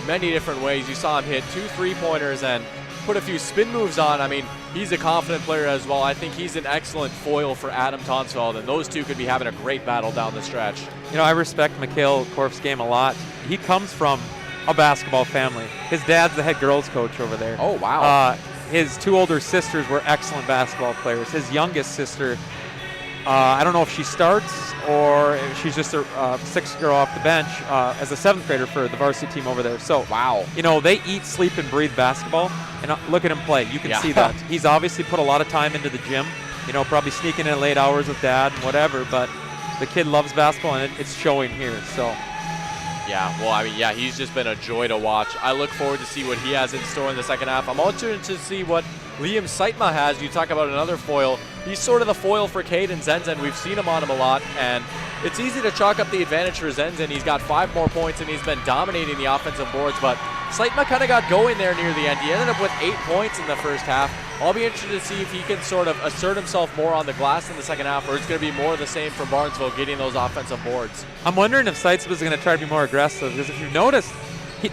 many different ways. You saw him hit 2 3-pointers and put a few spin moves on. I mean, he's a confident player as well. I think he's an excellent foil for Adam Tonsfeld, and those two could be having a great battle down the stretch. You know, I respect Mikhail Korf's game a lot. He comes from a basketball family. His dad's the head girls coach over there. Oh, wow. His 2 older sisters were excellent basketball players. His youngest sister, I don't know if she starts or if she's just a 6th girl off the bench as a 7th grader for the varsity team over there. So, wow. You know, they eat, sleep, and breathe basketball. And look at him play. You can see that. He's obviously put a lot of time into the gym. You know, probably sneaking in late hours with dad and whatever. But the kid loves basketball, and it's showing here. So. Yeah, well, I mean, yeah, he's just been a joy to watch. I look forward to see what he has in store in the second half. I'm also interested to see what Liam Saitma has. You talk about another foil. He's sort of the foil for Caden Zenzen. We've seen him on him a lot, and it's easy to chalk up the advantage for Zenzen. He's got 5 more points, and he's been dominating the offensive boards, but Saitma kind of got going there near the end. He ended up with 8 points in the first half. I'll be interested to see if he can sort of assert himself more on the glass in the second half, or it's going to be more of the same from Barnesville getting those offensive boards. I'm wondering if Saitma's going to try to be more aggressive, because if you've noticed,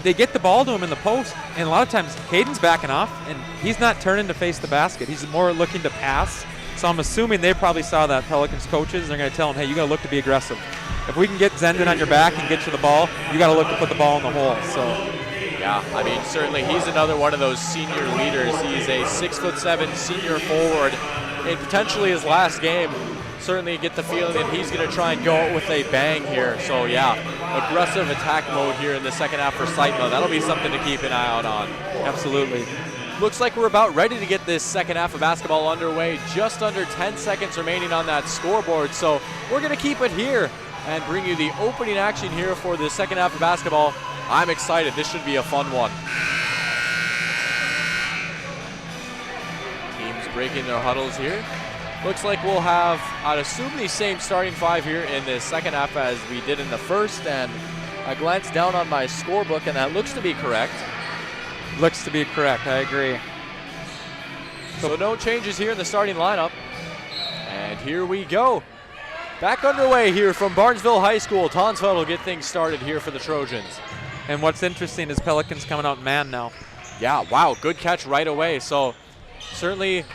they get the ball to him in the post, and a lot of times Caden's backing off, and he's not turning to face the basket. He's more looking to pass. So I'm assuming they probably saw that, Pelicans coaches, and they're going to tell him, hey, you got to look to be aggressive. If we can get Zenzen on your back and get you the ball, you got to look to put the ball in the hole. So. Yeah, I mean, certainly he's another one of those senior leaders. He's a 6'7" senior forward. In potentially his last game, certainly get the feeling that he's going to try and go out with a bang here. So yeah, aggressive attack mode here in the second half for Saitma. That'll be something to keep an eye out on. Absolutely. Looks like we're about ready to get this second half of basketball underway. Just under 10 seconds remaining on that scoreboard. So we're going to keep it here and bring you the opening action here for the second half of basketball. I'm excited. This should be a fun one. Teams breaking their huddles here. Looks like we'll have, I'd assume, the same starting 5 here in the second half as we did in the first. And I glanced down on my scorebook, and that looks to be correct. Looks to be correct. I agree. So no changes here in the starting lineup. And here we go. Back underway here from Barnesville High School. Tonsfeld will get things started here for the Trojans. And what's interesting is Pelicans coming out man now. Yeah, wow, good catch right away. So certainly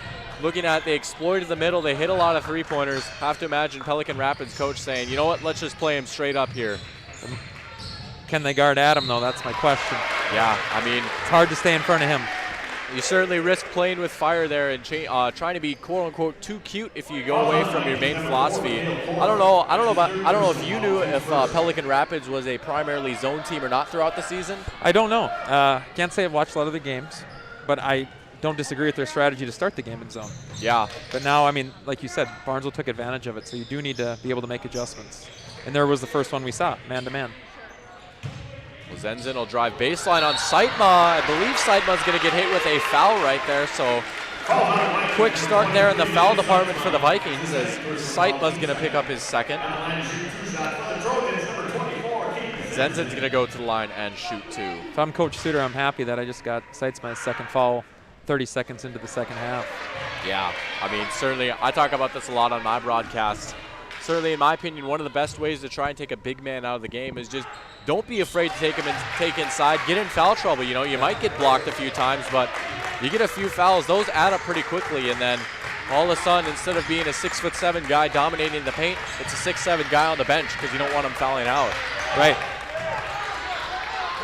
looking at, they exploited the middle. They hit a lot of 3-pointers. Have to imagine Pelican Rapids coach saying, you know what, let's just play him straight up here. Can they guard Adam, though? That's my question. Yeah, I mean, it's hard to stay in front of him. You certainly risk playing with fire there and trying to be quote-unquote too cute if you go away from your main philosophy. I don't know if you knew if Pelican Rapids was a primarily zone team or not throughout the season. I don't know. Can't say I've watched a lot of the games, but I don't disagree with their strategy to start the game in zone. Yeah. But now, I mean, like you said, Barnesville took advantage of it, so you do need to be able to make adjustments. And there was the first one we saw, man-to-man. Well, Zenzen will drive baseline on Saitma. I believe Saitma's going to get hit with a foul right there, so quick start there in the foul department for the Vikings as Saitma's going to pick up his second. Zenzen's going to go to the line and shoot 2. If I'm Coach Suter, I'm happy that I just got Saitma's second foul 30 seconds into the second half. Yeah, I mean, certainly, I talk about this a lot on my broadcast. certainly, in my opinion, one of the best ways to try and take a big man out of the game is just don't be afraid to take him and take inside. Get in foul trouble. You know, you might get blocked a few times, but you get a few fouls, those add up pretty quickly, and then all of a sudden, instead of being a 6'7" guy dominating the paint, it's a 6'7" guy on the bench because you don't want him fouling out. Right.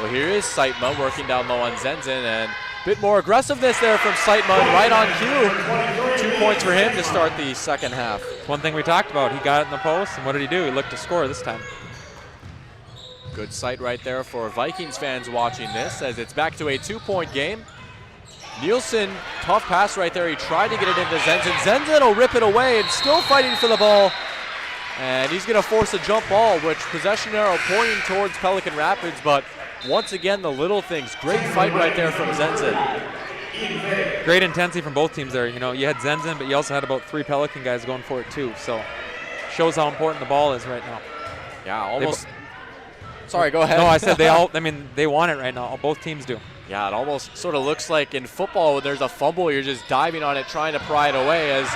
Well, here is Seitma working down low on Zenzen, and a bit more aggressiveness there from Seitma, right on cue. 2 points for him to start the second half. One thing we talked about, he got it in the post, and what did he do? He looked to score this time. Good sight right there for Vikings fans watching this, as it's back to a 2-point game. Nielsen, tough pass right there. He tried to get it into Zenzen. Zenzen will rip it away and still fighting for the ball. And he's going to force a jump ball, which possession arrow pointing towards Pelican Rapids, but once again, the little things. Great fight right there from Zenzen. Great intensity from both teams there. You know, you had Zenzen, but you also had about 3 Pelican guys going for it too. So shows how important the ball is right now. Yeah, almost. Sorry, go ahead. No, I said they all. I mean, they want it right now. Both teams do. Yeah, it almost sort of looks like in football when there's a fumble, you're just diving on it, trying to pry it away, as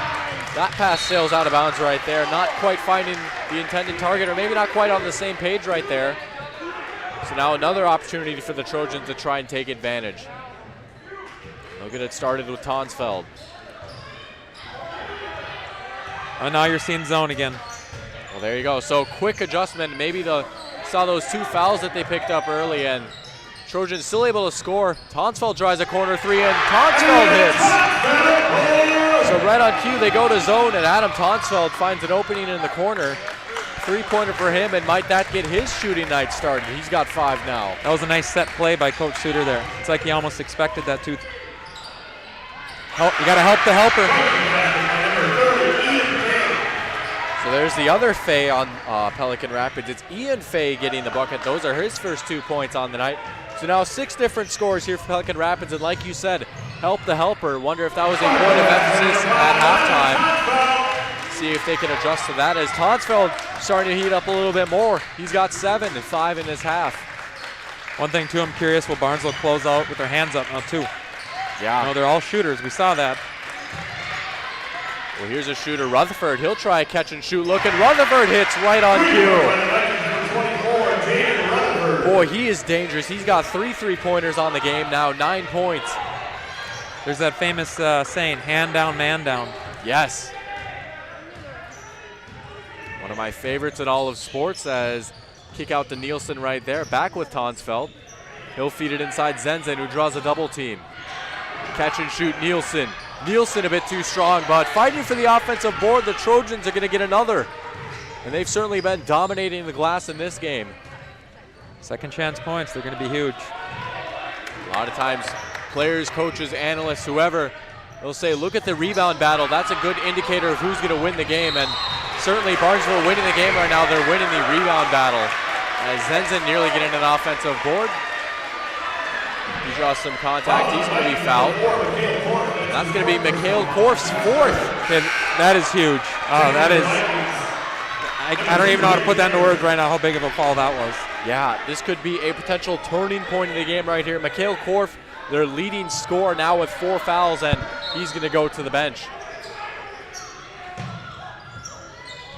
that pass sails out of bounds right there. Not quite finding the intended target, or maybe not quite on the same page right there. So now another opportunity for the Trojans to try and take advantage. They'll get it started with Tonsfeld. Oh, now you're seeing zone again. Well, there you go. So quick adjustment. Maybe saw those 2 fouls that they picked up early, and Trojans still able to score. Tonsfeld drives a corner 3, and Tonsfeld hits. So right on cue, they go to zone, and Adam Tonsfeld finds an opening in the corner. 3-pointer for him, and might that get his shooting night started? He's got 5 now. That was a nice set play by Coach Suter there. It's like he almost expected that too. You got to help the helper. So there's the other Fay on Pelican Rapids. It's Ian Fay getting the bucket. Those are his first 2 points on the night. So now 6 different scores here for Pelican Rapids, and like you said, help the helper. Wonder if that was a point of emphasis at halftime. See if they can adjust to that, as Tonsfeld starting to heat up a little bit more. He's got 7 and 5 in his half. One thing too, I'm curious, will Barnesville close out with their hands up now too? Yeah. No, they're all shooters. We saw that. Well, here's a shooter, Rutherford. He'll try a catch and shoot look, and Rutherford hits right on cue. Boy, he is dangerous. He's got 3 3-pointers on the game now, 9 points. There's that famous saying, hand down, man down. Yes. One of my favorites in all of sports, as kick out to Nielsen right there. Back with Tonsfeld. He'll feed it inside Zenzen, who draws a double team. Catch and shoot, Nielsen. Nielsen a bit too strong, but fighting for the offensive board, the Trojans are going to get another. And they've certainly been dominating the glass in this game. Second chance points, they're going to be huge. A lot of times, players, coaches, analysts, whoever, they'll say, look at the rebound battle. That's a good indicator of who's going to win the game. And certainly Barnesville winning the game right now. They're winning the rebound battle. As Zenzen nearly getting an offensive board. He draws some contact. He's going to be fouled. That's going to be Mikhail Korf's 4th. Okay, that is huge. Oh, that is. I don't even know how to put that into words right now, how big of a fall that was. Yeah, this could be a potential turning point in the game right here. Mikhail Korf, their leading scorer now with 4 fouls, and he's going to go to the bench.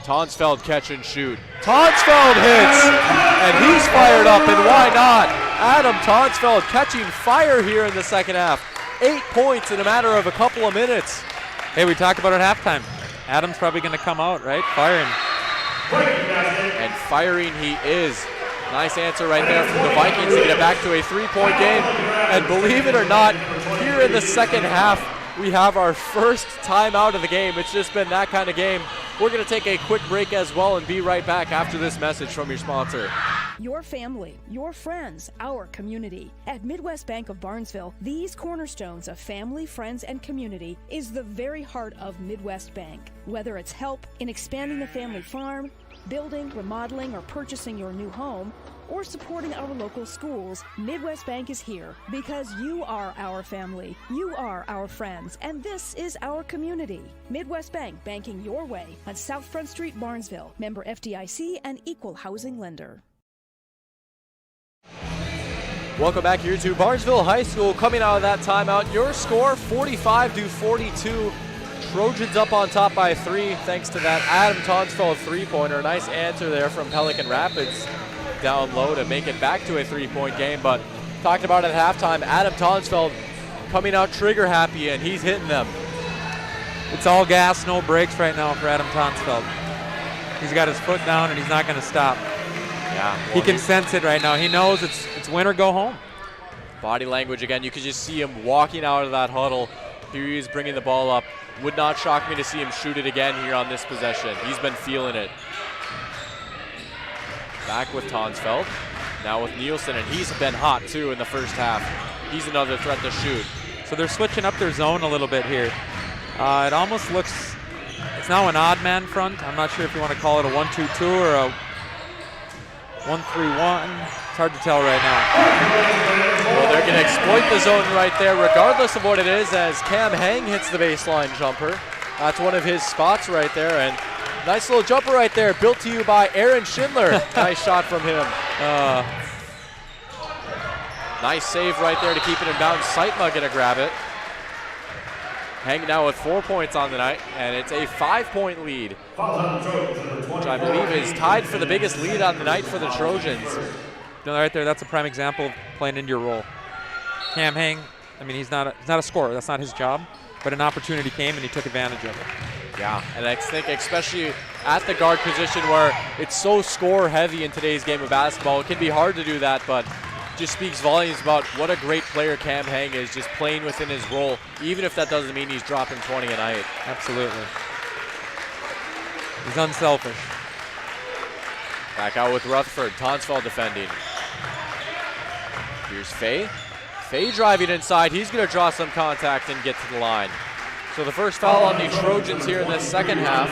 Tonsfeld catch and shoot. Tonsfeld hits, and he's fired up, and why not? Adam Tonsfeld catching fire here in the second half. 8 points in a matter of a couple of minutes. Hey, we talked about it at halftime. Adam's probably going to come out, right? Firing. And firing he is. Nice answer right there from the Vikings to get it back to a 3-point game. And believe it or not, here in the second half, we have our first timeout of the game. It's just been that kind of game. We're going to take a quick break as well and be right back after this message from your sponsor. Your family, your friends, our community. At Midwest Bank of Barnesville, these cornerstones of family, friends, and community is the very heart of Midwest Bank. Whether it's help in expanding the family farm, building, remodeling, or purchasing your new home, or supporting our local schools, Midwest Bank is here because you are our family, you are our friends, and this is our community. Midwest Bank, banking your way on South Front Street, Barnesville. Member FDIC and equal housing lender. Welcome back here to Barnesville High School. Coming out of that timeout, your score 45-42. Trojans up on top by 3 thanks to that Adam Tonsfeld three-pointer. Nice answer there from Pelican Rapids down low to make it back to a 3-point game. But talked about at halftime, Adam Tonsfeld coming out trigger happy, and he's hitting them. It's all gas, no brakes right now for Adam Tonsfeld. He's got his foot down, and he's not going to stop. Yeah, well, he can sense it right now. He knows it's win or go home. Body language again. You could just see him walking out of that huddle. Here he is bringing the ball up. Would not shock me to see him shoot it again here on this possession. He's been feeling it. Back with Tonsfeld. Now with Nielsen, and he's been hot too in the first half. He's another threat to shoot. So they're switching up their zone a little bit here. It almost looks, it's now an odd man front. I'm not sure if you want to call it a 1-2-2 or a 1-3-1. It's hard to tell right now. Well, they're going to exploit the zone right there, regardless of what it is, as Cam Hang hits the baseline jumper. That's one of his spots right there, and nice little jumper right there, built to you by Aaron Schindler. Nice shot from him. Nice save right there to keep it in bounds. Saitma going to grab it. Hang now with 4 points on the night, and it's a 5-point lead, which I believe is tied for the biggest lead on the night for the Trojans. Right there, that's a prime example of playing into your role. Cam Hang, I mean, he's not a scorer. That's not his job, but an opportunity came, and he took advantage of it. Yeah, and I think especially at the guard position where it's so score-heavy in today's game of basketball, it can be hard to do that, but just speaks volumes about what a great player Cam Hang is, just playing within his role, even if that doesn't mean he's dropping 20 a night. Absolutely. He's unselfish. Back out with Rutherford. Tonsfeld defending. Here's Faye. Faye driving inside. He's going to draw some contact and get to the line. So the first foul on the Trojans here in this second half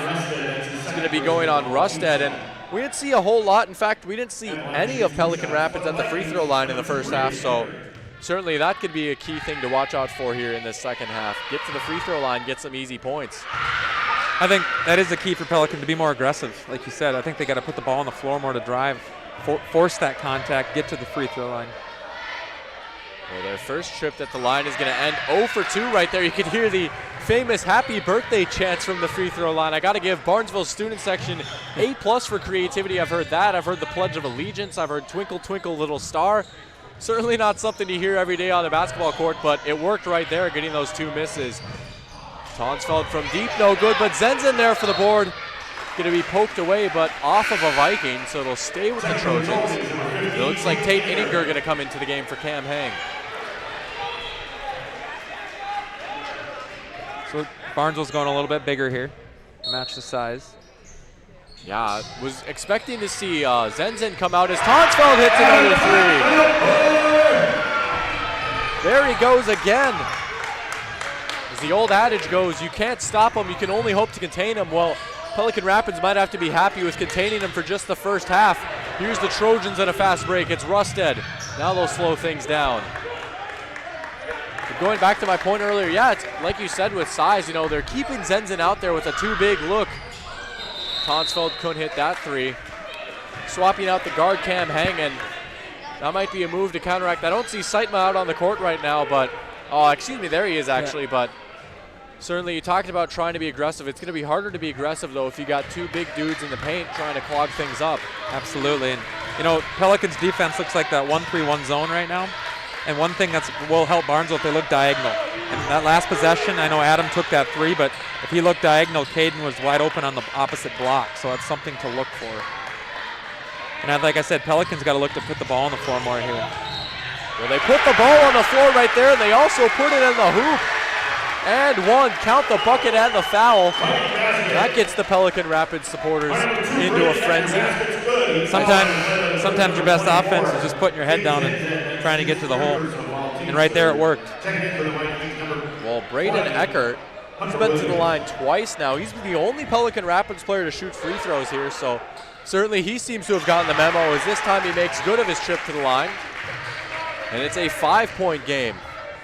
is going to be going on Rusted, and we didn't see a whole lot. In fact, we didn't see any of Pelican Rapids at the free throw line in the first half, so certainly that could be a key thing to watch out for here in this second half. Get to the free throw line, get some easy points. I think that is the key for Pelican, to be more aggressive. Like you said, I think they got to put the ball on the floor more to drive, force that contact, get to the free throw line. Well, their first trip at the line is going to end 0 for 2 right there. You can hear the famous happy birthday chants from the free throw line. I got to give Barnesville student section A+ for creativity. I've heard that. I've heard the Pledge of Allegiance. I've heard Twinkle Twinkle Little Star. Certainly not something you hear every day on the basketball court, but it worked right there, getting those 2 misses. Tonsfeld from deep, no good, but Zenzen there for the board. Going to be poked away, but off of a Viking, so it'll stay with the Trojans. It looks like Tate Inninger going to come into the game for Cam Hang. So Barnesville's going a little bit bigger here to match the size. Yeah, was expecting to see Zenzen come out as Tonsfeld hits another 3. There he goes again. As the old adage goes, you can't stop him, you can only hope to contain him. Well, Pelican Rapids might have to be happy with containing him for just the first half. Here's the Trojans at a fast break. It's Rusted. Now they'll slow things down. Going back to my point earlier, yeah, it's like you said with size, you know, they're keeping Zenzen out there with a too big look. Tonsfeld couldn't hit that 3. Swapping out the guard Cam Hang, and that might be a move to counteract. I don't see Saitma out on the court right now, but, oh, excuse me, there he is actually, yeah. But certainly you talked about trying to be aggressive. It's going to be harder to be aggressive, though, if you got 2 big dudes in the paint trying to clog things up. Absolutely, and, you know, Pelican's defense looks like that 1-3-1 zone right now. And one thing that will help Barnesville if they look diagonal. And that last possession, I know Adam took that 3, but if he looked diagonal, Caden was wide open on the opposite block, so that's something to look for. And like I said, Pelican's got to look to put the ball on the floor more here. Well, they put the ball on the floor right there, and they also put it in the hoop. And 1, count the bucket and the foul. That gets the Pelican Rapids supporters into a frenzy. Sometimes your best offense is just putting your head down and trying to get to the hole. And right there it worked. Well, Braden Eckert, he's been to the line twice now. He's the only Pelican Rapids player to shoot free throws here, so certainly he seems to have gotten the memo, as this time he makes good of his trip to the line. And it's a 5-point game.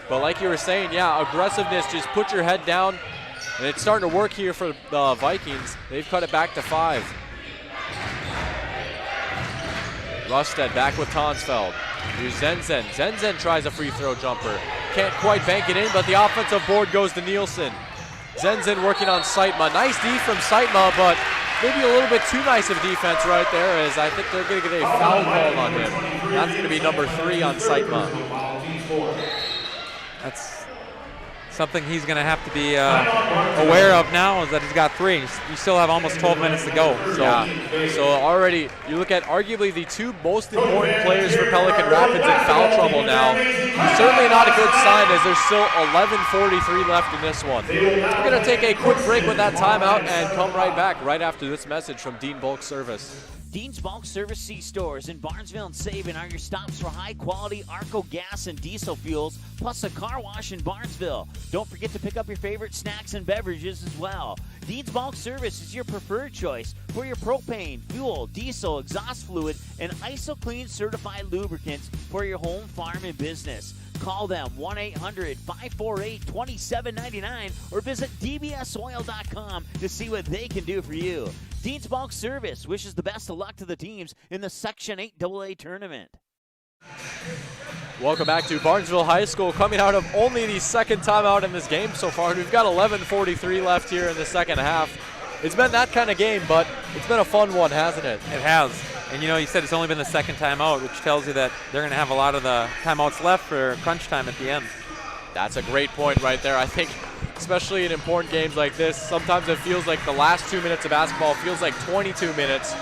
But like you were saying, yeah, aggressiveness, just put your head down. And it's starting to work here for the Vikings. They've cut it back to 5. Rusted back with Tonsfeld. Here's Zenzen. Zenzen tries a free throw jumper. Can't quite bank it in, but the offensive board goes to Nielsen. Zenzen working on Saitma. Nice D from Saitma, but maybe a little bit too nice of defense right there, as I think they're going to get a foul call on him. That's going to be number 3 on Saitma. That's something he's going to have to be aware of now, is that he's got 3. You still have almost 12 minutes to go. So. Yeah. So already, you look at arguably the 2 most important players for Pelican Rapids in foul trouble now. Certainly not a good sign, as there's still 11:43 left in this one. We're going to take a quick break with that timeout and come right back right after this message from Dean Bulk Service. Dean's Bulk Service C-Stores in Barnesville and Sabin are your stops for high-quality Arco gas and diesel fuels, plus a car wash in Barnesville. Don't forget to pick up your favorite snacks and beverages as well. Dean's Bulk Service is your preferred choice for your propane, fuel, diesel, exhaust fluid, and ISO-Clean certified lubricants for your home, farm, and business. Call them 1-800-548-2799 or visit dbsoil.com to see what they can do for you. Dean's Bulk Service wishes the best of luck to the teams in the Section 8 AA tournament. Welcome back to Barnesville High School, coming out of only the second timeout in this game so far. We've got 11:43 left here in the second half. It's been that kind of game, but it's been a fun one, hasn't it? It has. And you know, you said it's only been the second timeout, which tells you that they're going to have a lot of the timeouts left for crunch time at the end. That's a great point right there. I think, especially in important games like this, sometimes it feels like the last 2 minutes of basketball feels like 22 minutes.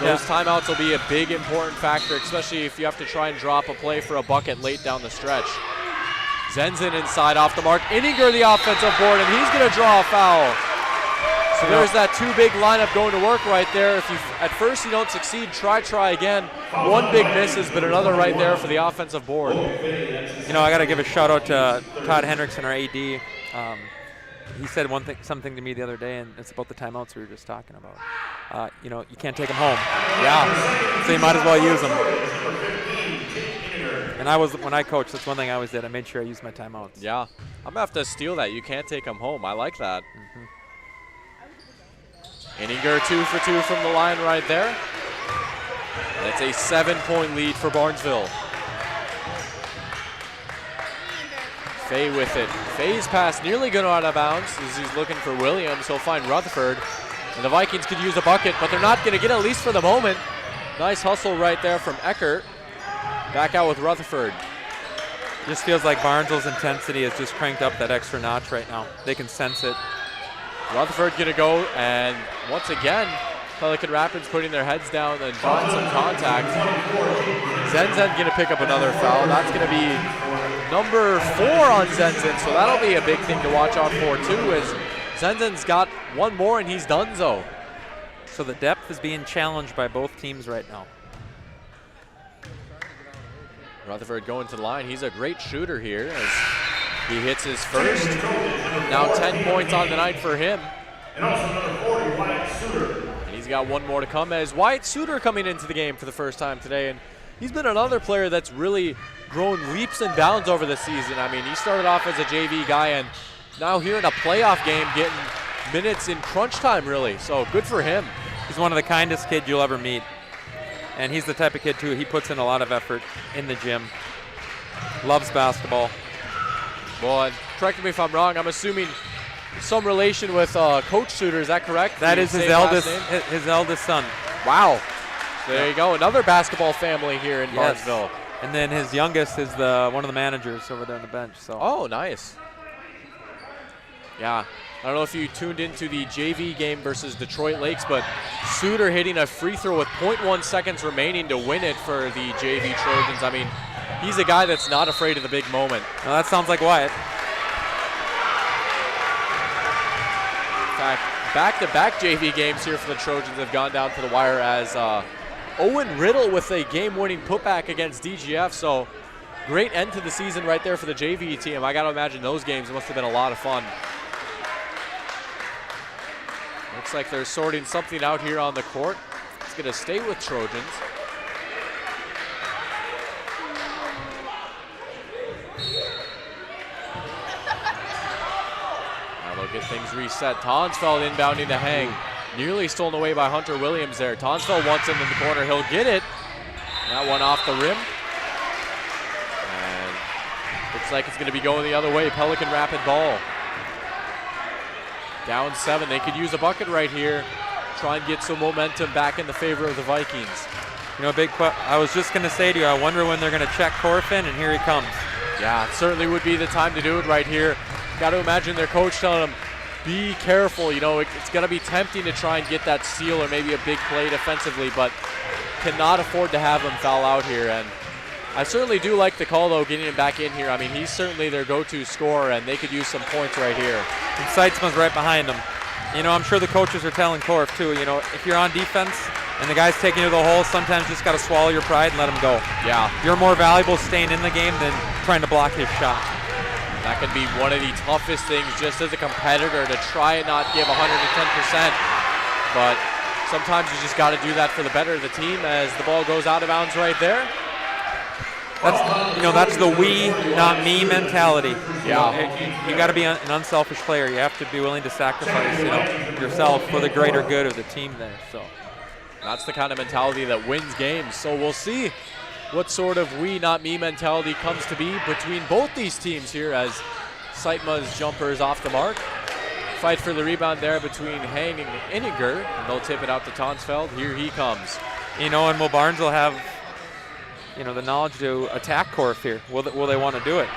Those timeouts will be a big important factor, especially if you have to try and drop a play for a bucket late down the stretch. Zenzen inside off the mark. Inninger the offensive board, and he's going to draw a foul. So there's that 2 big lineup going to work right there. If you at first you don't succeed, try again. 1 big misses, but another right there for the offensive board. You know, I got to give a shout out to Todd Hendrickson, our AD. He said something to me the other day, and it's about the timeouts we were just talking about. You know, you can't take them home. Yeah. So you might as well use them. And when I coached, that's one thing I always did. I made sure I used my timeouts. Yeah. I'm going to have to steal that. You can't take them home. I like that. Inninger 2 for 2 from the line right there. That's a 7-point lead for Barnesville. Fay with it. Fay's pass nearly going out of bounds as he's looking for Williams. He'll find Rutherford. And the Vikings could use a bucket, but they're not going to get it, at least for the moment. Nice hustle right there from Eckert. Back out with Rutherford. Just feels like Barnesville's intensity has just cranked up that extra notch right now. They can sense it. Rutherford going to go, and once again, Pelican Rapids putting their heads down and drawing some contact. Zenzen going to pick up another foul. That's going to be number 4 on Zenzen, so that'll be a big thing to watch out for too, as Zenzen's got 1 more and he's donezo. So the depth is being challenged by both teams right now. Rutherford going to the line. He's a great shooter here as he hits his first. Now 10 points on the night for him. And also number 40, Wyatt Suter. And he's got 1 more to come as Wyatt Suter coming into the game for the first time today. And he's been another player that's really grown leaps and bounds over the season. I mean, he started off as a JV guy and now here in a playoff game getting minutes in crunch time, really. So good for him. He's one of the kindest kids you'll ever meet. And he's the type of kid, too, he puts in a lot of effort in the gym. Loves basketball. Well, correct me if I'm wrong, I'm assuming some relation with Coach Suter, is that correct? That is his eldest son. Wow. So there you go, another basketball family here in Barnesville. And then his youngest is one of the managers over there on the bench. So. Oh, nice. Yeah, I don't know if you tuned into the JV game versus Detroit Lakes, but Suter hitting a free throw with 0.1 seconds remaining to win it for the JV Trojans. I mean, he's a guy that's not afraid of the big moment. Well, that sounds like Wyatt. In fact, back-to-back JV games here for the Trojans have gone down to the wire as Owen Riddle with a game-winning putback against DGF. So great end to the season right there for the JV team. I got to imagine those games must have been a lot of fun. Looks like they're sorting something out here on the court. It's going to stay with Trojans. Now they'll get things reset. Tonsfeld inbounding to Hang. Nearly stolen away by Hunter Williams there. Tonsfeld wants him in the corner. He'll get it. That one off the rim. And looks like it's going to be going the other way. Pelican Rapid ball. Down 7. They could use a bucket right here. Try and get some momentum back in the favor of the Vikings. You know, I was just going to say to you, I wonder when they're going to check Corfin, and here he comes. Yeah, it certainly would be the time to do it right here. Got to imagine their coach telling them, be careful. You know, it's going to be tempting to try and get that steal or maybe a big play defensively, but cannot afford to have them foul out here. And I certainly do like the call, though, getting him back in here. I mean, he's certainly their go-to scorer, and they could use some points right here. And Seitzman's right behind him. You know, I'm sure the coaches are telling Corf, too, you know, if you're on defense and the guy's taking you to the hole, sometimes you just got to swallow your pride and let him go. Yeah. You're more valuable staying in the game than trying to block his shot. That can be one of the toughest things just as a competitor, to try and not give 110%. But sometimes you just got to do that for the better of the team as the ball goes out of bounds right there. That's the we, not me mentality. Yeah. You got to be an unselfish player. You have to be willing to sacrifice, yourself for the greater good of the team there. So that's the kind of mentality that wins games. So we'll see what sort of we, not me mentality comes to be between both these teams here as Seitzman's jumper is off the mark. Fight for the rebound there between Hang and Inninger, and they'll tip it out to Tonsfeld. Here he comes. And will Barnesville have the knowledge to attack Corf here? Will they want to do it?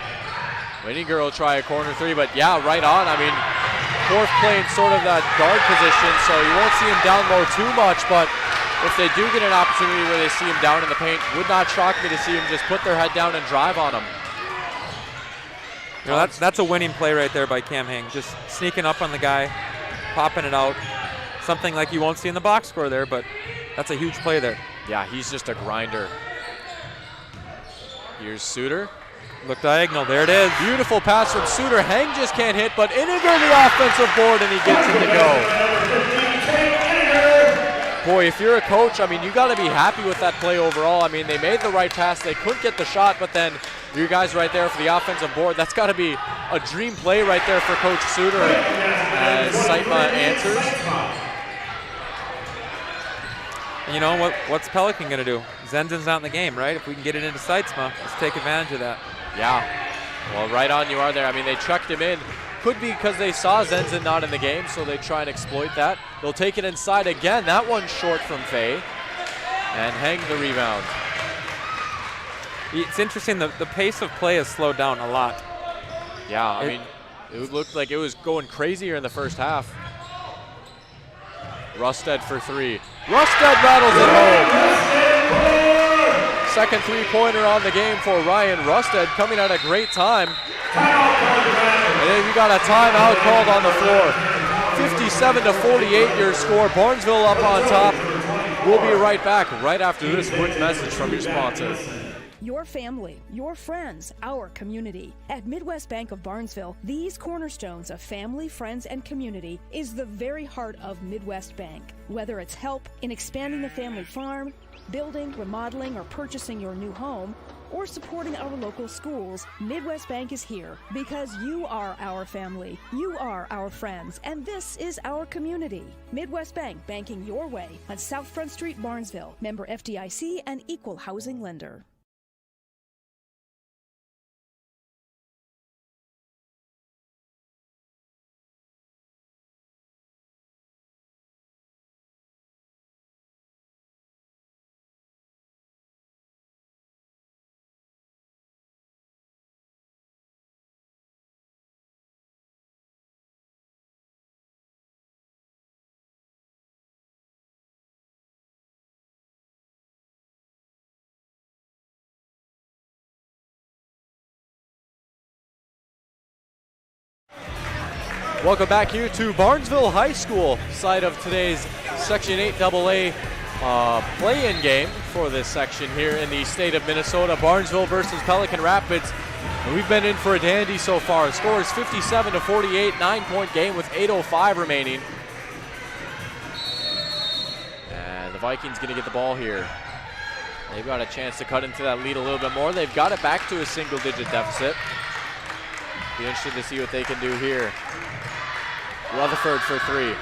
Inninger will try a corner three, but yeah, right on. I mean, Corf playing sort of that guard position, so you won't see him down low too much, but if they do get an opportunity where they see him down in the paint, would not shock me to see him just put their head down and drive on him. That's a winning play right there by Cam Hang. Just sneaking up on the guy, popping it out. Something like you won't see in the box score there, but that's a huge play there. Yeah, he's just a grinder. Here's Suter. Look diagonal, there it is. Beautiful pass from Suter. Hang just can't hit, but Inninger the offensive board, and he gets it to go. Boy, if you're a coach, I mean, you got to be happy with that play overall. I mean, they made the right pass. They couldn't get the shot, but then you guys right there for the offensive board. That's got to be a dream play right there for Coach Suter as Seitzman answers. And what's Pelican going to do? Zenzin's not in the game, right? If we can get it into Seitzman, let's take advantage of that. Yeah. Well, right on you are there. I mean, they chucked him in. Could be because they saw Zenzin not in the game, so they try and exploit that. They'll take it inside again. That one's short from Fay. And Hang the rebound. It's interesting, the pace of play has slowed down a lot. Yeah, I mean, it looked like it was going crazier in the first half. Rusted for three. Rusted rattles it home. Second three-pointer on the game for Ryan Rusted, coming at a great time. And then you got a timeout called on the floor. 57-48 your score. Barnesville up on top. We'll be right back right after this quick message from your sponsor. Your family, your friends, our community. At Midwest Bank of Barnesville, these cornerstones of family, friends, and community is the very heart of Midwest Bank. Whether it's help in expanding the family farm, building, remodeling, or purchasing your new home, or supporting our local schools, Midwest Bank is here because you are our family, you are our friends, and this is our community. Midwest Bank, banking your way on South Front Street, Barnesville. Member FDIC and equal housing lender. Welcome back here to Barnesville High School, site of today's Section 8 AA play-in game for this section here in the state of Minnesota. Barnesville versus Pelican Rapids. And we've been in for a dandy so far. The score is 57-48, 9-point game with 8:05 remaining. And the Vikings going to get the ball here. They've got a chance to cut into that lead a little bit more. They've got it back to a single-digit deficit. Be interested to see what they can do here. Rutherford for three.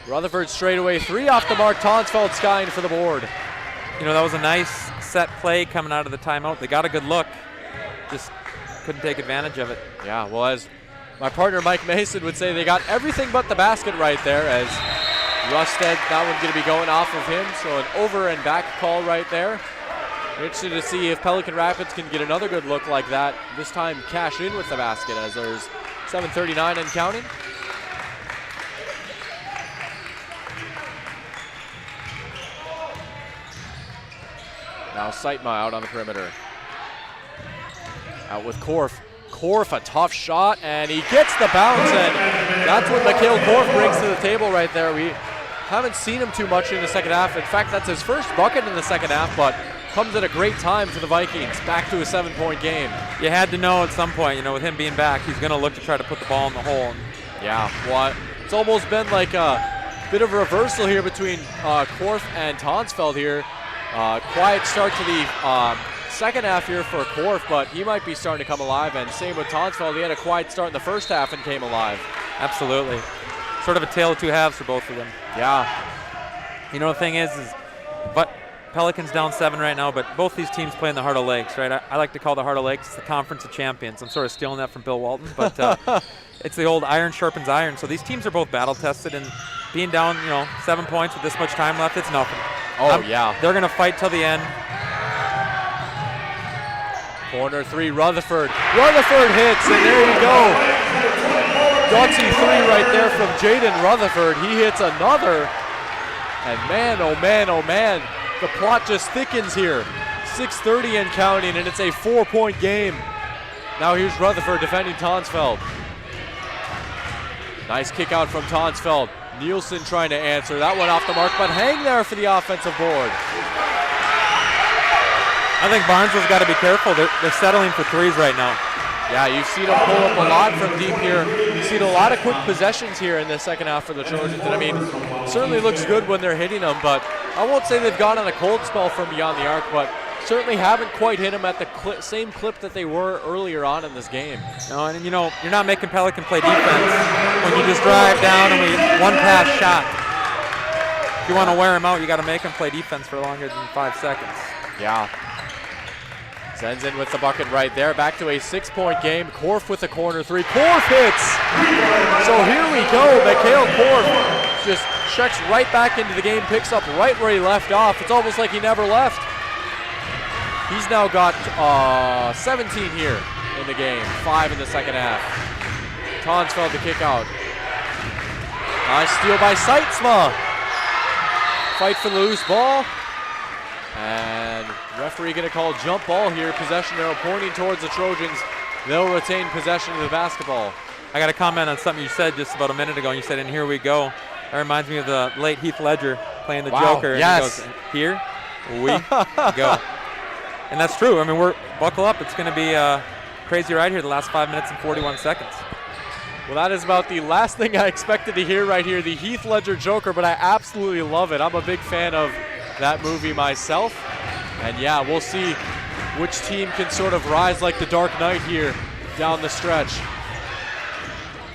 Rutherford straight away, three off the mark. Tonsfeld skying for the board. That was a nice set play coming out of the timeout. They got a good look, just couldn't take advantage of it. Yeah, well, as my partner Mike Mason would say they got everything but the basket right there, as Rusted, that one's going to be going off of him, so an over and back call right there. Interested to see if Pelican Rapids can get another good look like that, this time cash in with the basket, as there's 7:39 and counting. Now Saitma out on the perimeter. Out with Korf. Korf, a tough shot, and he gets the bounce, and that's what Mikhail Korf brings to the table right there. We haven't seen him too much in the second half. In fact, that's his first bucket in the second half, but comes at a great time for the Vikings. Back to a 7-point game. You had to know at some point, with him being back, he's going to look to try to put the ball in the hole. Yeah, well, it's almost been like a bit of a reversal here between Korf and Tonsfeld here. Quiet start to the second half here for Korf, but he might be starting to come alive, and same with Tonsfeld. He had a quiet start in the first half and came alive. Absolutely. Sort of a tale of two halves for both of them. Yeah. The thing is but Pelicans down 7 right now, but both these teams play in the Heart of Lakes, right? I like to call the Heart of Lakes the Conference of Champions. I'm sort of stealing that from Bill Walton, but it's the old iron sharpens iron. So these teams are both battle tested, and being down, 7 points with this much time left, it's nothing. Yeah. They're going to fight till the end. Corner 3, Rutherford. Rutherford hits, and there you go. Gutsy 3 right there from Jaden Rutherford. He hits another. And man, oh man, the plot just thickens here. 6:30 and counting, and it's a 4-point game. Now here's Rutherford defending Tonsfeld. Nice kick out from Tonsfeld. Nielsen trying to answer. That one off the mark, but hang there for the offensive board. I think Barnesville's got to be careful. They're settling for threes right now. Yeah, you've seen them pull up a lot from deep here. You've seen a lot of quick possessions here in the second half for the Trojans. And certainly looks good when they're hitting them, but I won't say they've gone on a cold spell from beyond the arc, but certainly haven't quite hit them at the same clip that they were earlier on in this game. No, and you're not making Pelican play defense when you just drive down and one pass shot. If you want to wear them out, you got to make them play defense for longer than 5 seconds. Yeah. Zenzen with the bucket right there. Back to a 6-point game. Korf with the corner 3. Korf hits! So here we go. Mikhail Korf just checks right back into the game, picks up right where he left off. It's almost like he never left. He's now got 17 here in the game. 5 in the second half. Tonsfeld to kick out. Nice steal by Seitzma. Fight for the loose ball. And referee going to call jump ball here. Possession arrow pointing towards the Trojans. They'll retain possession of the basketball. I got to comment on something you said just about a minute ago. You said, and here we go. That reminds me of the late Heath Ledger playing the Joker. Yes. And he goes, here we go. And that's true. We're buckle up. It's going to be a crazy ride here the last 5 minutes and 41 seconds. Well, that is about the last thing I expected to hear right here, the Heath Ledger Joker, but I absolutely love it. I'm a big fan of that movie myself. And yeah, we'll see which team can sort of rise like the Dark Knight here down the stretch.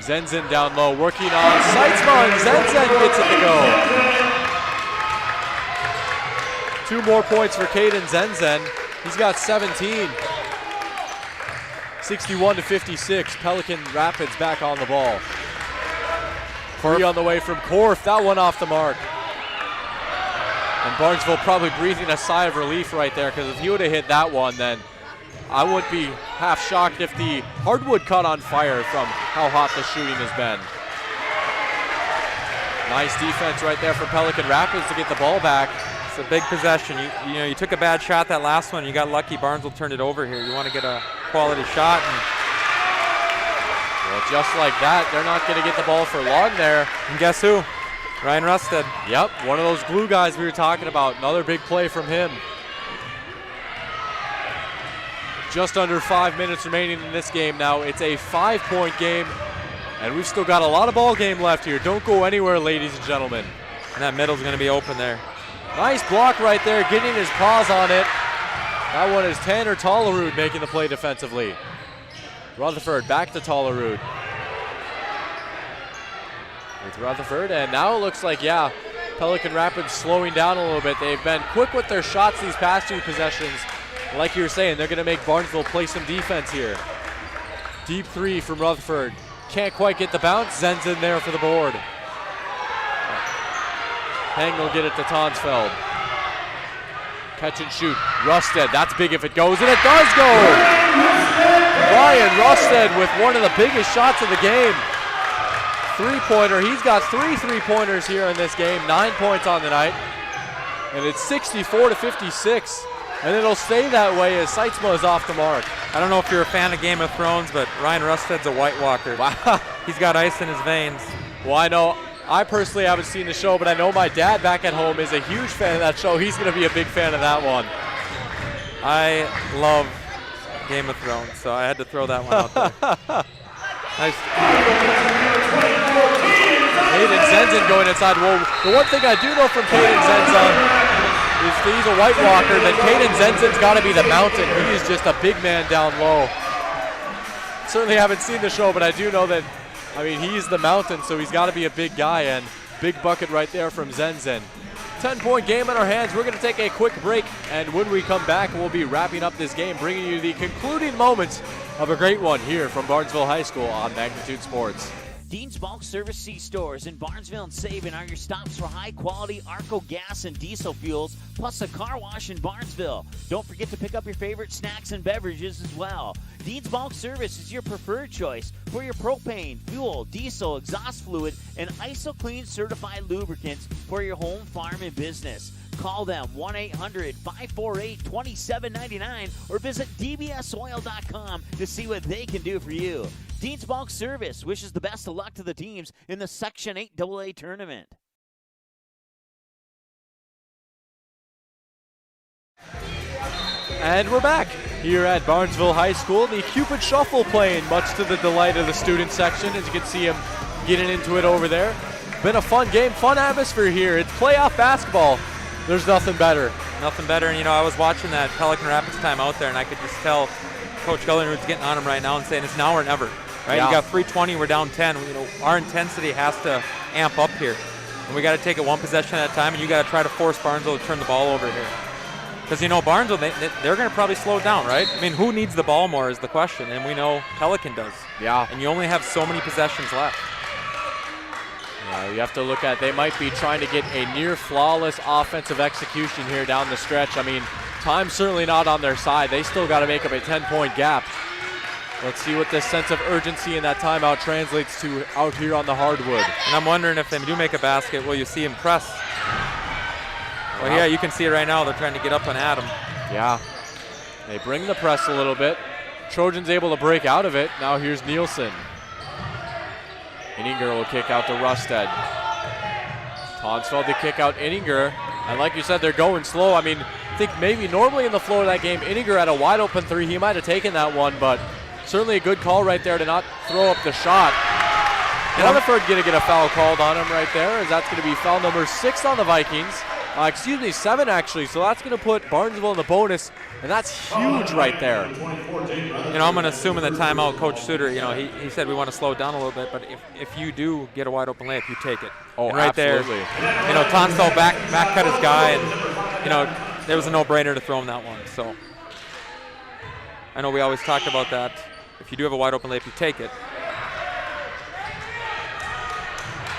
Zenzen down low, working on Seitzma, and Zenzen gets it to go. 2 more points for Caden Zenzen. He's got 17. 61-56. Pelican Rapids back on the ball. 3 on the way from Korf. That one off the mark. And Barnesville probably breathing a sigh of relief right there, because if he would have hit that one, then I would be half shocked if the hardwood caught on fire from how hot the shooting has been. Nice defense right there for Pelican Rapids to get the ball back. It's a big possession. You took a bad shot that last one. You got lucky. Barnesville turned it over here. You want to get a quality shot. Well, just like that, they're not going to get the ball for long there. And guess who? Ryan Rusted. Yep, one of those glue guys we were talking about. Another big play from him. Just under 5 minutes remaining in this game now. It's a 5-point game, and we've still got a lot of ball game left here. Don't go anywhere, ladies and gentlemen. And that middle's going to be open there. Nice block right there, getting his paws on it. That one is Tanner Tollerud making the play defensively. Rutherford back to Tollerud. With Rutherford, and now it looks like, Pelican Rapids slowing down a little bit. They've been quick with their shots these past 2 possessions. Like you were saying, they're going to make Barnesville play some defense here. Deep 3 from Rutherford. can't quite get the bounce. Zen's in there for the board. Hang will get it to Tonsfeld. Catch and shoot. Rusted, that's big if it goes, and it does go! Ryan Rusted with one of the biggest shots of the game. Three-pointer, he's got 3 3-pointers here in this game, 9 points on the night. And it's 64-56, and it'll stay that way as Seitzma is off the mark. I don't know if you're a fan of Game of Thrones, but Ryan Rusted's a White Walker. Wow. He's got ice in his veins. Well, I know, I personally haven't seen the show, but I know my dad back at home is a huge fan of that show. He's going to be a big fan of that one. I love Game of Thrones, so I had to throw that one out there. Nice. Caden Zenzen going inside. Well, the one thing I do know from Caden Zenzen is that he's a White Walker, that Caden Zenzen's got to be the mountain. He is just a big man down low. Certainly haven't seen the show, but I do know that, I mean, he's the mountain, so he's got to be a big guy, and big bucket right there from Zenzen. 10-point game in our hands. We're going to take a quick break, and when we come back, we'll be wrapping up this game, bringing you the concluding moments of a great one here from Barnesville High School on Magnitude Sports. Dean's Bulk Service C-Stores in Barnesville and Sabin are your stops for high-quality Arco gas and diesel fuels, plus a car wash in Barnesville. Don't forget to pick up your favorite snacks and beverages as well. Dean's Bulk Service is your preferred choice for your propane, fuel, diesel, exhaust fluid, and ISO-Clean certified lubricants for your home, farm, and business. Call them 1-800-548-2799 or visit dbsoil.com to see what they can do for you. Dean's Bulk Service wishes the best of luck to the teams in the Section 8 AA tournament. And we're back here at Barnesville High School. The Cupid Shuffle playing, much to the delight of the student section. As you can see him getting into it over there. Been a fun game, fun atmosphere here. It's playoff basketball. There's nothing better. Nothing better. And, you know, I was watching that Pelican Rapids time out there, and I could just tell Coach Gullenroot's getting on him right now and saying it's now or never. Right? Yeah. You got 3:20, we're down 10. You know, our intensity has to amp up here. And we got to take it one possession at a time, and you got to try to force Barnesville to turn the ball over here. Because, you know, Barnesville, they're going to probably slow it down, right? I mean, who needs the ball more is the question, and we know Pelican does. Yeah. And you only have so many possessions left. You have to look at, they might be trying to get a near flawless offensive execution here down the stretch. I mean, time's certainly not on their side. They still got to make up a 10-point gap. Let's see what this sense of urgency in that timeout translates to out here on the hardwood. And I'm wondering if they do make a basket, will you see him press? Well, yeah, you can see it right now. They're trying to get up on Adam. Yeah. They bring the press a little bit. Trojans able to break out of it. Now here's Nielsen. Inninger will kick out to Rusted. Tonsfeld to kick out Inninger. And like you said, they're going slow. I mean, I think maybe normally in the flow of that game, Inninger had a wide open three. He might have taken that one, but certainly a good call right there to not throw up the shot. Rutherford going to get a foul called on him right there, as that's going to be foul number 6 on the Vikings. 7 actually, so that's going to put Barnesville in the bonus, and that's huge right there. You know, I'm going to assume in the timeout, Coach Suter, you know, he said we want to slow it down a little bit, but if you do get a wide open layup, you take it. Oh, and right absolutely. There, you know, Tonsfeld back cut his guy, and, you know, there was a no-brainer to throw him that one. So I know we always talked about that. If you do have a wide open layup, you take it.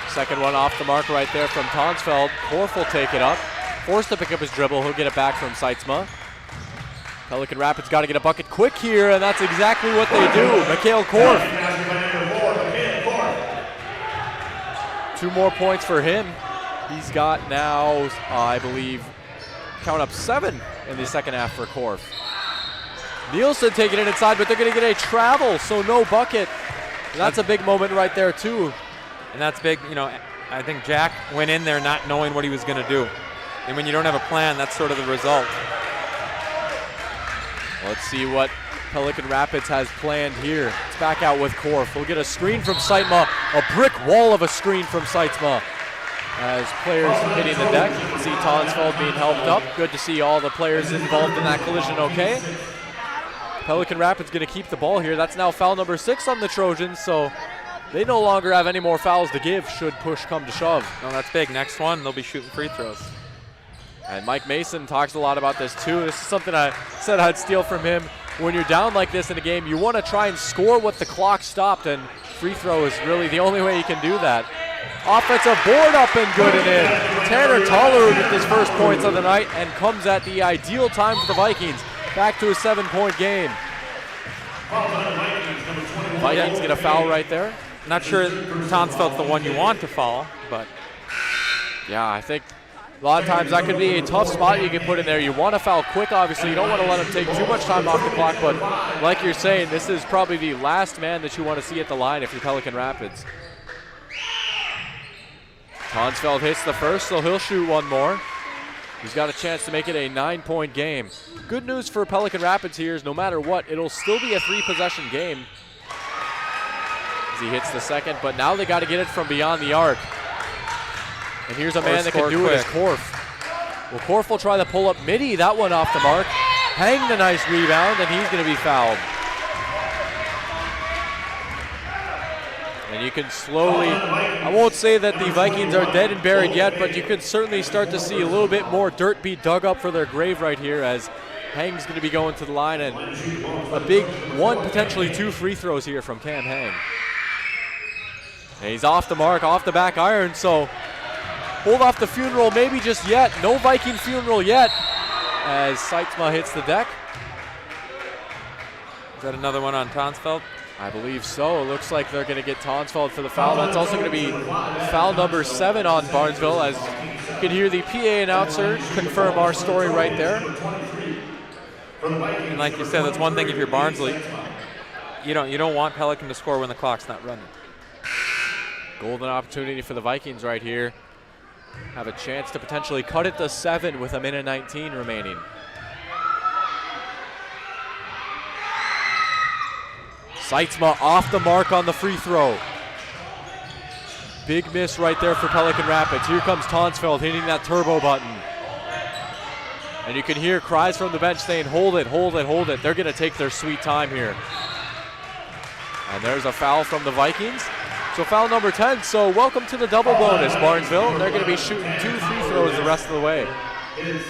Second one off the mark right there from Tonsfeld. Korf will take it up. Forced to pick up his dribble. He'll get it back from Seitzma. Pelican Rapids got to get a bucket quick here, and that's exactly what they do. Mikhail Korf. 2 more points for him. He's got now, I believe, count up 7 in the second half for Korf. Nielsen taking it inside, but they're going to get a travel, so no bucket. That's a big moment right there, too. And that's big. You know, I think Jack went in there not knowing what he was going to do. And when you don't have a plan, that's sort of the result. Let's see what Pelican Rapids has planned here. It's back out with Korf. We'll get a screen from Seitzma, a brick wall of a screen from Seitzma. As players hitting the deck, you can see Tonsfeld being helped up. Good to see all the players involved in that collision okay. Pelican Rapids going to keep the ball here. That's now foul number 6 on the Trojans, so they no longer have any more fouls to give should push come to shove. No, that's big. Next one, they'll be shooting free throws. And Mike Mason talks a lot about this too. This is something I said I'd steal from him. when you're down like this in a game, you want to try and score what the clock stopped, and free throw is really the only way you can do that. Offensive board up and good and in. Tanner Tollerud with his first points of the night and comes at the ideal time for the Vikings. Back to a 7-point game. Vikings get a foul right there. Not sure Tonsfeld's the one you want to foul, but yeah, I think a lot of times that could be a tough spot you can put in there. You want to foul quick, obviously. You don't want to let him take too much time off the clock, but like you're saying, this is probably the last man that you want to see at the line if you're Pelican Rapids. Tonsfeld hits the first, so he'll shoot one more. He's got a chance to make it a 9-point game. Good news for Pelican Rapids here is no matter what, it'll still be a 3-possession game as he hits the second, but now they got to get it from beyond the arc. And here's a man that can do it as Korf. Well, Korf will try to pull up midi, that one off the mark. Hang the nice rebound, and he's going to be fouled. And you can slowly, I won't say that the Vikings are dead and buried yet, but you can certainly start to see a little bit more dirt be dug up for their grave right here as Hang's going to be going to the line, and a big one, potentially 2 free throws here from Cam Hang. And he's off the mark, off the back iron, so hold off the funeral maybe just yet. No Viking funeral yet as Seitzma hits the deck. Is that another one on Tonsfeld? I believe so. It looks like they're going to get Tonsfeld for the foul. That's also going to be foul number 7 on Barnesville, as you can hear the PA announcer confirm our story right there. And like you said, that's one thing if you're Barnsley. You don't want Pelican to score when the clock's not running. Golden opportunity for the Vikings right here. Have a chance to potentially cut it to 7 with 1:19 remaining. Seitzma off the mark on the free throw. Big miss right there for Pelican Rapids. Here comes Tonsfeld hitting that turbo button. And you can hear cries from the bench saying, hold it, hold it, hold it. They're going to take their sweet time here. And there's a foul from the Vikings. So foul number 10. So welcome to the double bonus, Barnesville. They're going to be shooting 2 free throws the rest of the way. It is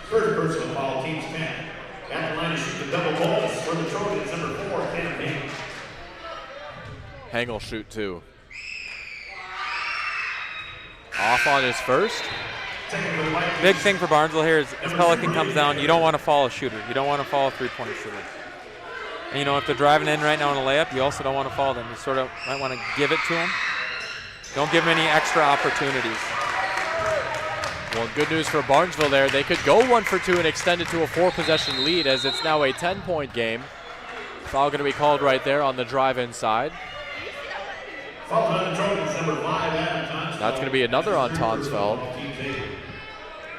first personal foul, team's 10. At the line to shoot the double bonus for the Trojans, number 4, Cam Hang. Hang will shoot 2. Off on his first. Big thing for Barnesville here is as Pelican comes down, you don't want to fall a shooter. You don't want to fall a three-point shooter. And if they're driving in right now on a layup, you also don't want to fall them. You sort of might want to give it to them. Don't give them any extra opportunities. Well, good news for Barnesville there. They could go 1 for 2 and extend it to a 4-possession lead, as it's now a 10-point game. Foul going to be called right there on the drive inside. That's going to be another on Tonsfeld.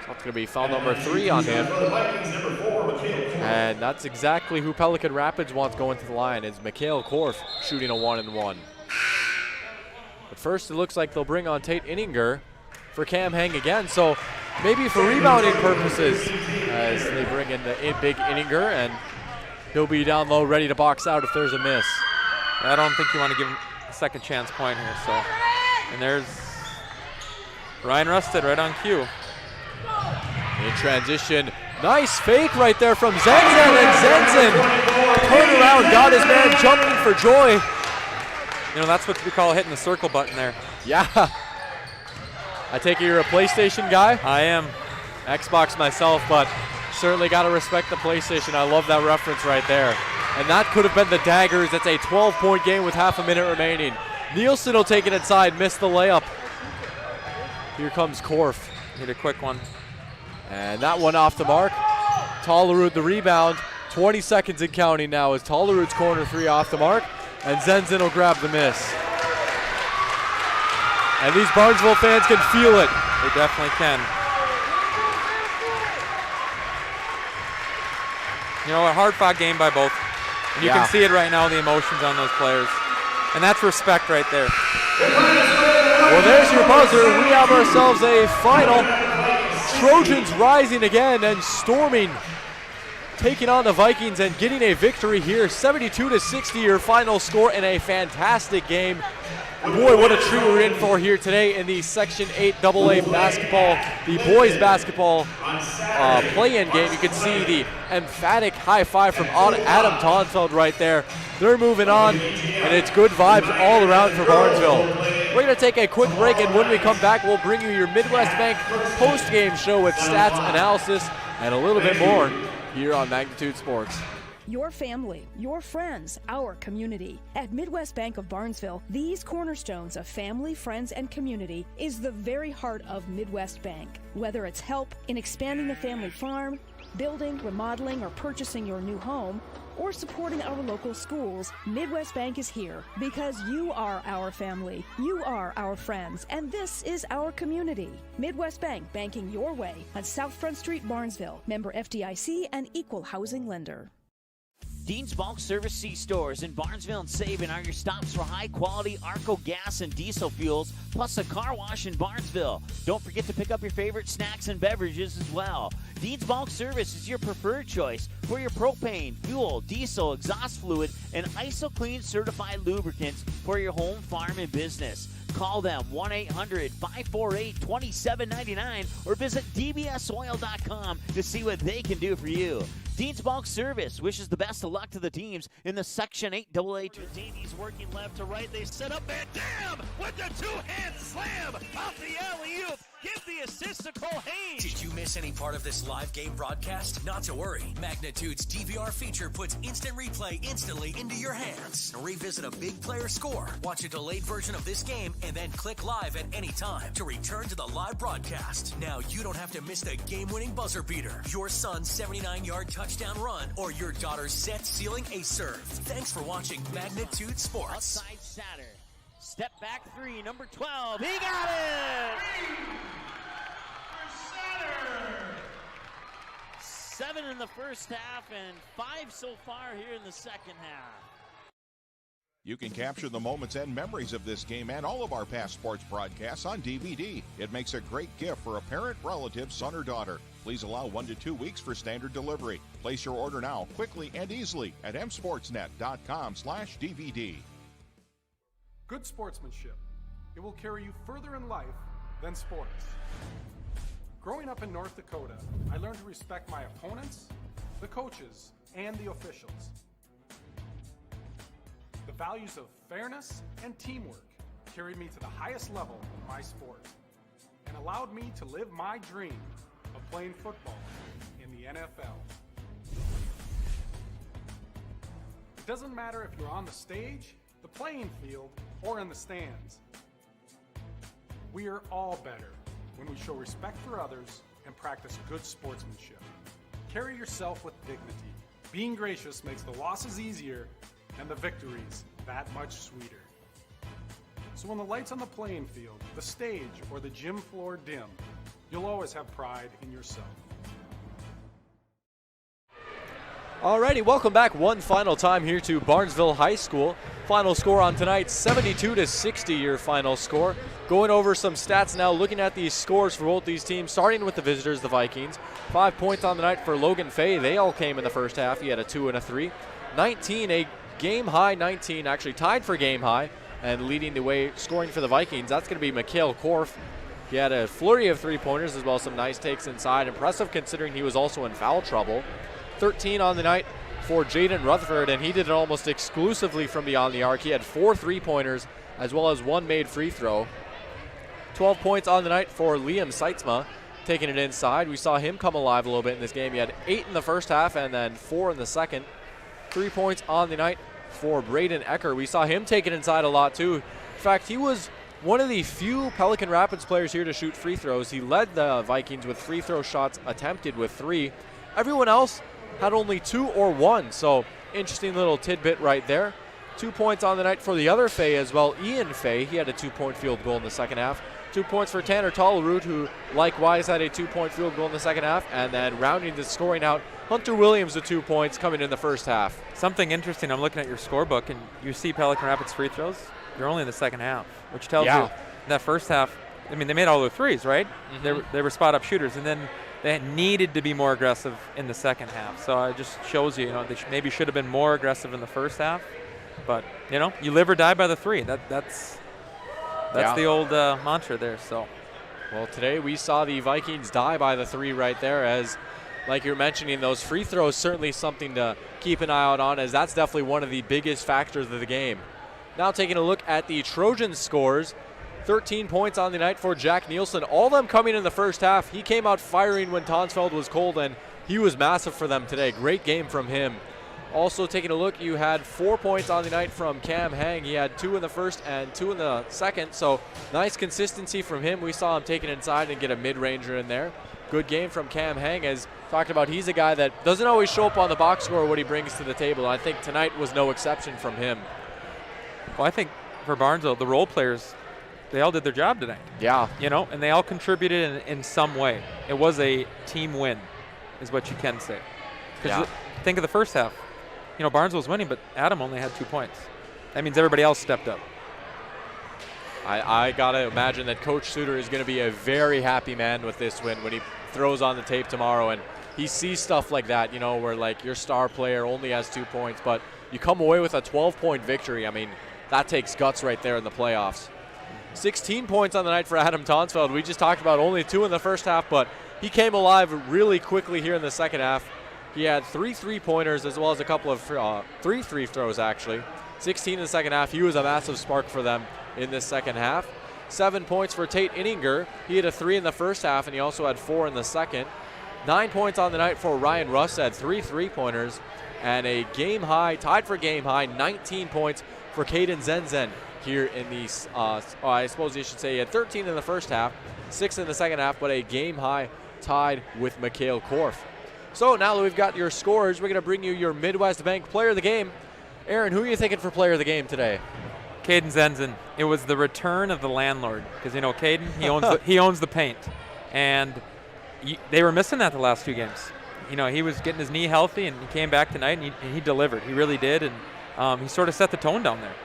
That's going to be foul number 3 on him. And that's exactly who Pelican Rapids wants going to the line, is Mikhail Korf shooting a 1-and-1. But first, it looks like they'll bring on Tate Inninger for Cam Hang again. So maybe for rebounding purposes, as they bring in the big Inninger, and he'll be down low ready to box out if there's a miss. I don't think you want to give him a second chance point here. So, and there's Ryan Rusted right on cue. In transition, nice fake right there from Zenzen, and Zenzen turned around, got his man jumping for joy. That's what we call hitting the circle button there. Yeah. I take it you're a PlayStation guy? I am. Xbox myself, but certainly got to respect the PlayStation. I love that reference right there. And that could have been the daggers. It's a 12-point game with half a minute remaining. Nielsen will take it inside, miss the layup. Here comes Korf. Hit a quick one. And that one off the mark. Tollerud the rebound. 20 seconds and counting now as Tollerud's corner 3 off the mark. And Zenzen will grab the miss. And these Barnesville fans can feel it. They definitely can. A hard-fought game by both. And you can see it right now, the emotions on those players. And that's respect right there. Well, there's your buzzer. We have ourselves a final. Trojans rising again and storming, taking on the Vikings and getting a victory here. 72-60 your final score in a fantastic game. Boy, what a treat we're in for here today in the Section 8 AA basketball, the boys basketball play-in game. You can see the emphatic high five from Adam Tonsfeld right there. They're moving on, and it's good vibes all around for Barnesville. We're going to take a quick break, and when we come back, we'll bring you your Midwest Bank post-game show with stats, analysis, and a little bit more here on Magnitude Sports. Your family, your friends, our community. At Midwest Bank of Barnesville, these cornerstones of family, friends, and community is the very heart of Midwest Bank. Whether it's help in expanding the family farm, building, remodeling, or purchasing your new home, or supporting our local schools, Midwest Bank is here because you are our family, you are our friends, and this is our community. Midwest Bank, banking your way on South Front Street, Barnesville. Member FDIC and equal housing lender. Dean's Bulk Service C-Stores in Barnesville and Sabin are your stops for high-quality Arco gas and diesel fuels, plus a car wash in Barnesville. Don't forget to pick up your favorite snacks and beverages as well. Dean's Bulk Service is your preferred choice for your propane, fuel, diesel, exhaust fluid, and IsoClean certified lubricants for your home, farm, and business. Call them 1-800-548-2799 or visit dbsoil.com to see what they can do for you. Dean's Bulk Service wishes the best of luck to the teams in the Section 8 AA. Davies working left to right. They set up and damn with the two-hand slam off the alley-oop. Give the assist to Cole Haynes. Did you miss any part of this live game broadcast? Not to worry. Magnitude's DVR feature puts instant replay instantly into your hands. Revisit a big player score, watch a delayed version of this game, and then click live at any time to return to the live broadcast. Now you don't have to miss the game-winning buzzer beater, your son's 79-yard touchdown run, or your daughter's set-sealing ace serve. Thanks for watching Magnitude Sports. Outside Satter. Step back three, number 12. He got it! 7 in the first half and 5 so far here in the second half. You can capture the moments and memories of this game and all of our past sports broadcasts on DVD. It makes a great gift for a parent, relative, son, or daughter. Please allow 1 to 2 weeks for standard delivery. Place your order now, quickly and easily at msportsnet.com/DVD. Good sportsmanship. It will carry you further in life than sports. Growing up in North Dakota, I learned to respect my opponents, the coaches, and the officials. The values of fairness and teamwork carried me to the highest level of my sport and allowed me to live my dream of playing football in the NFL. It doesn't matter if you're on the stage, the playing field, or in the stands. We are all better when we show respect for others and practice good sportsmanship. Carry yourself with dignity. Being gracious makes the losses easier and the victories that much sweeter. So when the lights on the playing field, the stage, or the gym floor dim, you'll always have pride in yourself. Alrighty, welcome back one final time here to Barnesville High School. Final score on tonight, 72-60 your final score. Going over some stats now, looking at these scores for both these teams, starting with the visitors, the Vikings. 5 points on the night for Logan Fay. They all came in the first half. He had a 2 and a 3. 19, a game high 19, actually tied for game high, and leading the way scoring for the Vikings. That's going to be Mikhail Korf. He had a flurry of 3-pointers as well as some nice takes inside. Impressive considering he was also in foul trouble. 13 on the night for Jaden Rutherford, and he did it almost exclusively from beyond the arc. He had 4 3-pointers as well as 1 made free throw. 12 points on the night for Liam Seitzma, taking it inside. We saw him come alive a little bit in this game. He had 8 in the first half and then 4 in the second. 3 points on the night for Braden Ecker. We saw him take it inside a lot too. In fact, he was one of the few Pelican Rapids players here to shoot free throws. He led the Vikings with free throw shots attempted with 3. Everyone else had only 2 or 1, so interesting little tidbit right there. 2 points on the night for the other Fay as well, Ian Fay. He had a 2-point field goal in the second half. 2 points for Tanner Tallerud, who likewise had a 2-point field goal in the second half. And then rounding the scoring out, Hunter Williams with 2 points coming in the first half. Something interesting, I'm looking at your scorebook, and you see Pelican Rapids free throws. They're only in the second half, which tells you that first half, I mean, they made all their threes, right? Mm-hmm. They were spot-up shooters, and then they needed to be more aggressive in the second half. So it just shows you, they maybe should have been more aggressive in the first half. But, you live or die by the 3. That's That's the old mantra there. So, well, today we saw the Vikings die by the 3 right there, as like you're mentioning, those free throws certainly something to keep an eye out on, as that's definitely one of the biggest factors of the game. Now taking a look at the Trojans scores, 13 points on the night for Jack Nielsen, all of them coming in the first half. He came out firing when Tonsfeld was cold, and he was massive for them today. Great game from him. Also taking a look, you had 4 points on the night from Cam Hang. He had 2 in the first and 2 in the second, so nice consistency from him. We saw him take it inside and get a mid-ranger in there. Good game from Cam Hang, as talked about, he's a guy that doesn't always show up on the box score what he brings to the table. I think tonight was no exception from him. well, I think for Barnesville, the role players, they all did their job tonight. Yeah. You know, and they all contributed in some way. It was a team win, is what you can say. Because think of the first half. You know, Barnesville was winning, but Adam only had 2 points. That means everybody else stepped up. I got to imagine that Coach Suter is going to be a very happy man with this win when he throws on the tape tomorrow and he sees stuff like that, you know, where like your star player only has 2 points, but you come away with a 12-point victory. I mean, that takes guts right there in the playoffs. 16 points on the night for Adam Tonsfeld. We just talked about only 2 in the first half, but he came alive really quickly here in the second half. He had 3 3-pointers as well as a couple of 3 free throws, actually. 16 in the second half. He was a massive spark for them in this second half. 7 points for Tate Inninger. He had a 3 in the first half, and he also had 4 in the second. 9 points on the night for Ryan Russ, had 3 3-pointers, and a game high, tied for game high, 19 points for Caden Zenzen here in the, I suppose you should say he had 13 in the first half, 6 in the second half, but a game high tied with Mikhail Korf. So now that we've got your scores, we're going to bring you your Midwest Bank Player of the Game. Aaron, who are you thinking for Player of the Game today? Caden Zenzen. It was the return of the landlord, because you know Caden, he owns the paint, and they were missing that the last 2 games. You know, he was getting his knee healthy, and he came back tonight, and he delivered. He really did, and he sort of set the tone down there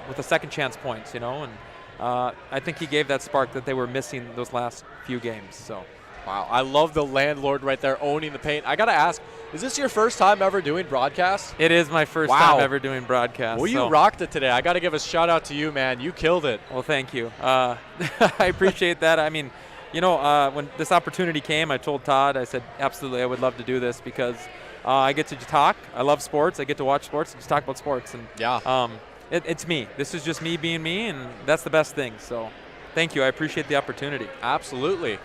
with the second chance points. You know, and I think he gave that spark that they were missing those last few games. So. Wow, I love the landlord right there owning the paint. I got to ask, is this your first time ever doing broadcasts? It is my first time ever doing broadcasts. Well, you rocked it today. I got to give a shout out to you, man. You killed it. Well, thank you. I appreciate that. I mean, you know, when this opportunity came, I told Todd, I said, absolutely, I would love to do this because I get to talk. I love sports. I get to watch sports and just talk about sports. And it's me. This is just me being me, and that's the best thing. So thank you. I appreciate the opportunity. Absolutely.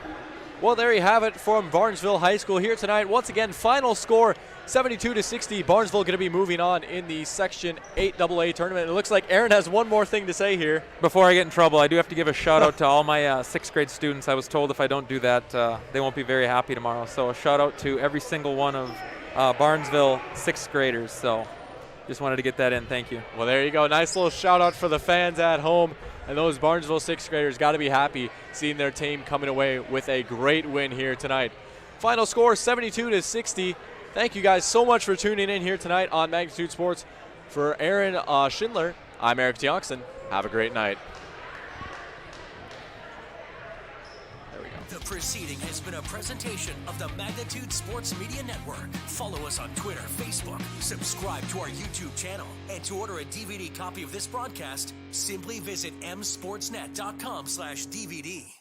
Well, there you have it from Barnesville High School here tonight. Once again, final score 72-60. Barnesville going to be moving on in the Section 8AA tournament. It looks like Aaron has one more thing to say here. Before I get in trouble, I do have to give a shout out to all my 6th grade students. I was told if I don't do that, they won't be very happy tomorrow. So a shout out to every single one of Barnesville 6th graders. So just wanted to get that in. Thank you. Well, there you go. Nice little shout out for the fans at home. And those Barnesville 6th graders got to be happy seeing their team coming away with a great win here tonight. Final score 72-60. Thank you guys so much for tuning in here tonight on Magnitude Sports. For Aaron Schindler, I'm Eric Johnson. Have a great night. There we go. The proceeding has been a presentation of the Magnitude Sports Media Network. Follow us on Twitter, Facebook, subscribe to our YouTube channel, and to order a DVD copy of this broadcast, simply visit msportsnet.com/DVD.